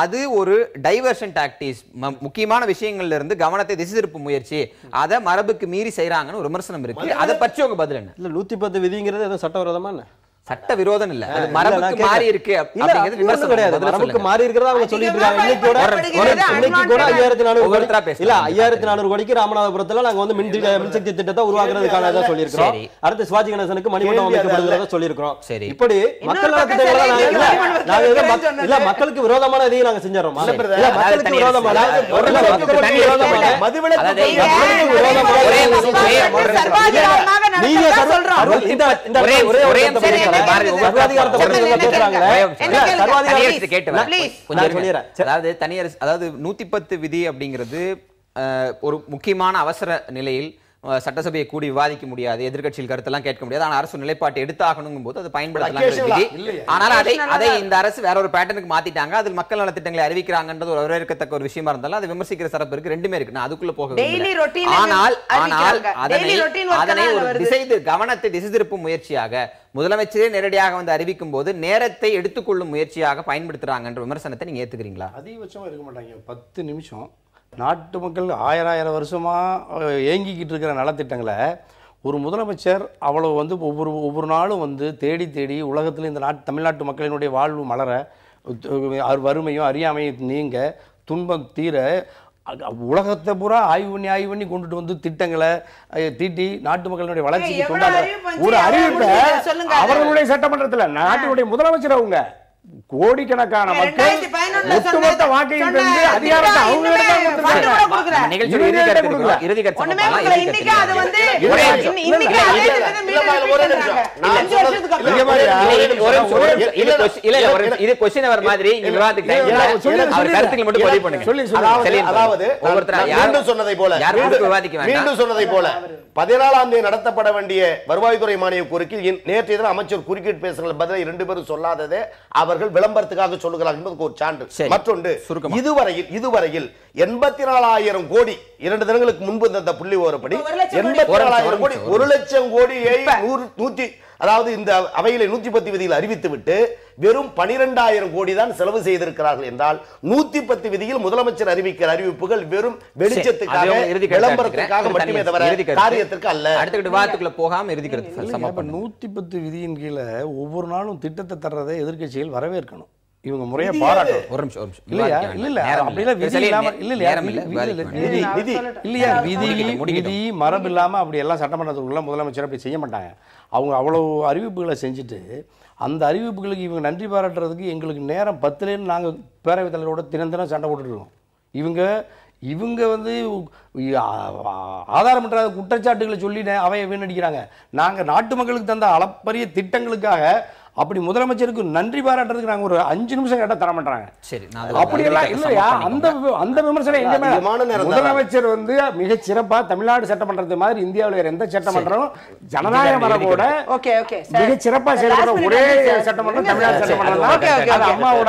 அது ஒரு டைவர்ஷன் டாக்டிக்ஸ். முக்கியமான விஷயங்கள்ல இருந்து கவனத்தை திசை திருப்பும் முயற்சி. அதை மரபுக்கு மீறி செய்யறாங்கன்னு ஒரு விமர்சனம் இருக்கு. அதை பற்றி உங்க பதில் என்ன? இல்ல 110 விதிங்கிறது எதுவும் சட்டவிரோதமா என்ன? சட்ட விரோதம் இல்ல, அது மரபுக்கு மாறி இருக்கு அப்படிங்கிறது விமர்சனம் கிடையாது. மரபுக்கு மாறி இருக்கிறதா அவங்க சொல்லிட்டு இருக்காங்க. இன்னைக்கு கூட 5400 கோடி இல்ல 5400 கோடிக்கு ராமநாதபுரத்துல நாங்க வந்து மின்சக்தி திட்டத்தை உருவாக்குறதுக்கான இதை சொல்லியிருக்கிறோம். அடுத்து சிவாஜி கணேசனுக்கு மணிமண்டபம் அமைக்கப்படுகிறத சொல்லியிருக்கிறோம். இப்படி மக்கள் இல்ல மக்களுக்கு விரோதமான இதையும் நாங்க செஞ்சிடறோம். இல்ல மக்களுக்கு விரோதமான அதாவது 110 விதி அப்படிங்கிறது ஒரு முக்கியமான அவசர நிலையில் சட்டசபையை கூடி விவாதிக்க முடியாது, எதிர்க்கட்சியில் கருத்தெல்லாம் கேட்க முடியாது. ஆனால் அரசு நிலைப்பாட்டை எடுத்தாகணும் போது அதை பயன்படுத்தலாம். ஆனால் அதை இந்த அரசு வேற ஒரு பேட்டர்னுக்கு மாத்திட்டாங்க. அதில் மக்கள் நல திட்டங்களை அறிவிக்கிறாங்கன்றது ஒரு வரவேற்கத்தக்க ஒரு விஷயமா இருந்தாலும் அதை விமர்சிக்கிற தரப்பு இருக்கு. ரெண்டுமே இருக்கு. நான் அதுக்குள்ள போக ஆனால் அதனை ஒரு கவனத்தை திசை திருப்பும் முயற்சியாக முதலமைச்சரே நேரடியாக வந்து அறிவிக்கும் போது நேரத்தை எடுத்துக்கொள்ளும் முயற்சியாக பயன்படுத்துறாங்கன்ற விமர்சனத்தை நீங்க ஏத்துக்கிறீங்களா? அதிகபட்சமா இருக்க மாட்டாங்க. 10 நிமிஷம் நாட்டு மக்கள் ஆயிரம் வருஷமாக ஏங்கிக்கிட்டு இருக்கிற நலத்திட்டங்களை ஒரு முதலமைச்சர் அவ்வளோ வந்து ஒவ்வொரு நாளும் வந்து தேடி உலகத்தில் இந்த தமிழ்நாட்டு மக்களினுடைய வாழ்வு மலர, வறுமையும் அறியாமையும் நீங்க, துன்பம் தீர உலகத்தை பூரா ஆய்வு பண்ணி கொண்டுட்டு வந்து திட்டங்களை தீட்டி நாட்டு மக்களுடைய வளர்ச்சிக்கு கொண்டாட ஒரு அறிவிப்பை அவர்களுடைய சட்டமன்றத்தில் நாட்டினுடைய முதலமைச்சர் அவங்க கோடிக்கணக்கான மக்கள் ஒட்டுமொத்த வாக்கையும் பெற்று அதிகாரத்தை சொன்னதை போல 14ஆம் தேதி நடத்தப்பட வேண்டிய வருவாய்த்துறை மானிய கோரிக்கையில் நேற்றைய தினம் அமைச்சர் குறுக்கிட்டு பேசுகிற பதிலை 2 பேரும் சொல்லாததே அவர்கள் விளம்பரத்துக்காக சொல்லுகிறார்கள் என்பதற்கு ஒரு சான்று. மற்றொன்று, இதுவரையில் 84,000 கோடி 2 தினங்களுக்கு முன்பு இந்த புள்ளி விவரப்படி 84,000 கோடி 1 லட்சம் கோடியை அதாவது இந்த அவையிலே 110 விதியில் அறிவித்து விட்டு வெறும் 12,000 கோடி தான் செலவு செய்திருக்கிறார்கள் என்றால் 110 விதியில் முதலமைச்சர் அறிவிக்கிற அறிவிப்புகள் வெறும் வெளிச்சத்துக்காக விளம்பரத்துக்காக மட்டுமே தவிர காரியத்திற்கு அல்ல. அடுத்த விவாதத்துக்குள்ள போகாம இறுதி கருத்து. 110 விதியின் கீழே ஒவ்வொரு நாளும் திட்டத்தை தர்றதை எதிர்க்கட்சிகள் வரவேற்கணும். இவங்க முறையா பாராட்டணும். ஒரு நிமிஷம் இல்லையா? இல்ல அப்படிலாம் விதி இல்லாம இல்லையா விதி மரபு இல்லாம அப்படி எல்லாம் சட்டமன்றத்துக்குள்ள முதலமைச்சர் அப்படி செய்ய மாட்டாங்க. அவங்க அவ்வளவு அறிவிப்புகளை செஞ்சுட்டு அந்த அறிவிப்புகளுக்கு இவங்க நன்றி பாராட்டுறதுக்கு எங்களுக்கு நேரம் 10லேருந்து நாங்கள் பேரவைத் தலைவரோட தினம் சண்டை போட்டுருக்கோம். இவங்க வந்து ஆதாரமற்ற குற்றச்சாட்டுகளை சொல்லி அவையை வீணடிக்கிறாங்க. நாங்கள் நாட்டு மக்களுக்கு தந்த அளப்பரிய திட்டங்களுக்காக அப்படி முதலமைச்சருக்கு நன்றி பாராட்டுறதுக்கு நாங்க ஒரு 5 நிமிஷம் கேட்டா தர மாட்டாங்க. சரி, அப்படி எல்லாம் இல்லையா? அந்த விமர்சனம் எங்க முதலமைச்சர் வந்து மிக சிறப்பா தமிழ்நாடு சட்டமன்றத்து மாதிரி இந்தியாவில் வேற எந்த சட்டமன்றமும் ஜனநாயக மரபோட மிக சிறப்பா செயல்படுற ஒரே சட்டமன்றம் தமிழ்நாடு சட்டமன்றம் தான். அம்மாவோட.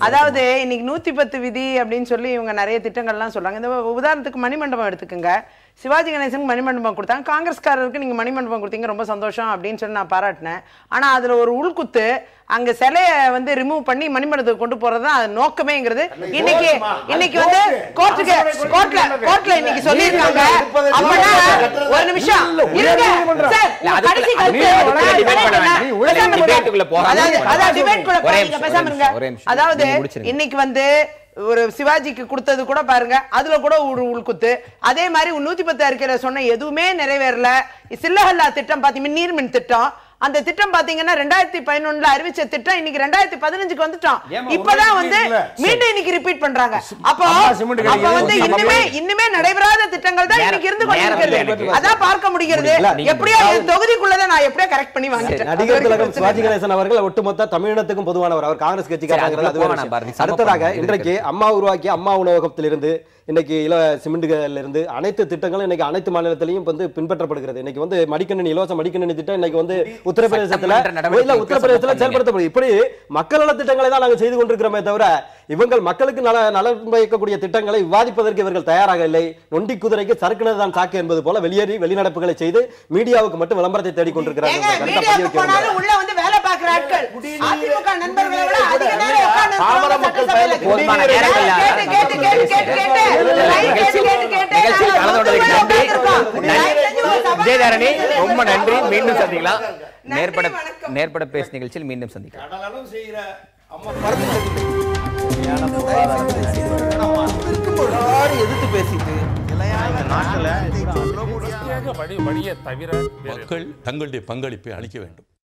அதாவது இன்னைக்கு 110 விதி அப்படின்னு சொல்லி இவங்க நிறைய திட்டங்கள்லாம் சொல்றாங்க. இந்த உதாரணத்துக்கு மணிமண்டபம் எடுத்துக்கோங்க. சிவாஜி கணேசனுக்கு மணிமண்டபம் கொடுத்தாங்க. காங்கிரஸ்காரருக்கு நீங்க மணிமண்டபம் கொடுத்தீங்க, ரொம்ப சந்தோஷம் அப்படின்னு சொல்லி நான் பாராட்டினேன். ஆனா அதுல ஒரு உள்குத்து, அங்க சிலைய வந்து ரிமூவ் பண்ணி மணிமண்டபத்துக்கு கொண்டு போறது தான் அது நோக்கமேங்கிறது இன்னைக்கு வந்து கோர்ட்ல இன்னைக்கு சொல்லியிருக்காங்க. அப்பனா ஒரு நிமிஷம் இருங்க சார், கடைசி அதாவது இன்னைக்கு வந்து ஒரு சிவாஜிக்கு கொடுத்தது கூட பாருங்க, அதுல கூட ஒரு உள்குத்து. அதே மாதிரி 110 அறிக்கையில சொன்ன எதுவுமே நிறைவேறல. சில்லஹல்லா திட்டம் பாத்தீங்கன்னா நீர்மின் திட்டம், அந்த திட்டம் பாத்தீங்கன்னா 2011 அறிவிச்ச திட்டம் இன்னைக்கு 2015க்கு வந்துட்டோம். இப்பதான் வந்து மீண்டும் இன்னைக்கு ரிப்பீட் பண்றாங்க. அப்போ வந்து இன்னுமே நடைபெறாத திட்டங்கள் தான் இன்னைக்கு இருந்து கொண்டிருக்கிறது. அதான் பார்க்க முடிகிறது. எப்படியோ தொகுதிக்குள்ளதான் நான் எப்படியோ கரெக்ட் பண்ணி வாங்கிட்டேன். நடிகர் திலகம் சிவாஜி கணேசன் அவர்கள் ஒட்டுமொத்த தமிழினத்துக்கும் பொதுவானவர். அவர் காங்கிரஸ் கட்சிக்காரங்க. அடுத்ததாக இன்றைக்கு அம்மா உருவாக்கிய அம்மா உணவகத்திலிருந்து இன்னைக்கு சிமெண்ட்ல இருந்து அனைத்து திட்டங்களும் இன்னைக்கு அனைத்து மாநிலத்திலையும் வந்து பின்பற்றப்படுகிறது. இன்னைக்கு வந்து மடிக்கணினி, இலவச மடிக்கணினி திட்டம் இன்னைக்கு வந்து உத்தரப்பிரதேசத்துல செயல்படுத்தப்படுது. இப்படி மக்கள் நல திட்டங்களை தான் நாங்கள் செய்து கொண்டிருக்கிறோமே தவிர இவங்கள் மக்களுக்கு நலன் பயக்கக்கூடிய திட்டங்களை விவாதிப்பதற்கு இவர்கள் தயாராக இல்லை. நொண்டி குதிரைக்கு சறுக்குனது தான் சாக்கு என்பது போல வெளியேறி வெளிநடப்புகளை செய்து மீடியாவுக்கு மட்டும் விளம்பரத்தை தேடிக் கொண்டிருக்கிறார்கள். ரொம்ப நன்றி. மீண்டும் சந்திக்கலாம். நேர்பட பேசு நிகழ்ச்சியில் மீண்டும் சந்திக்கலாம். எதிர்த்து பேசிட்டு மக்கள் தங்களுடைய பங்களிப்பை அளிக்க வேண்டும்.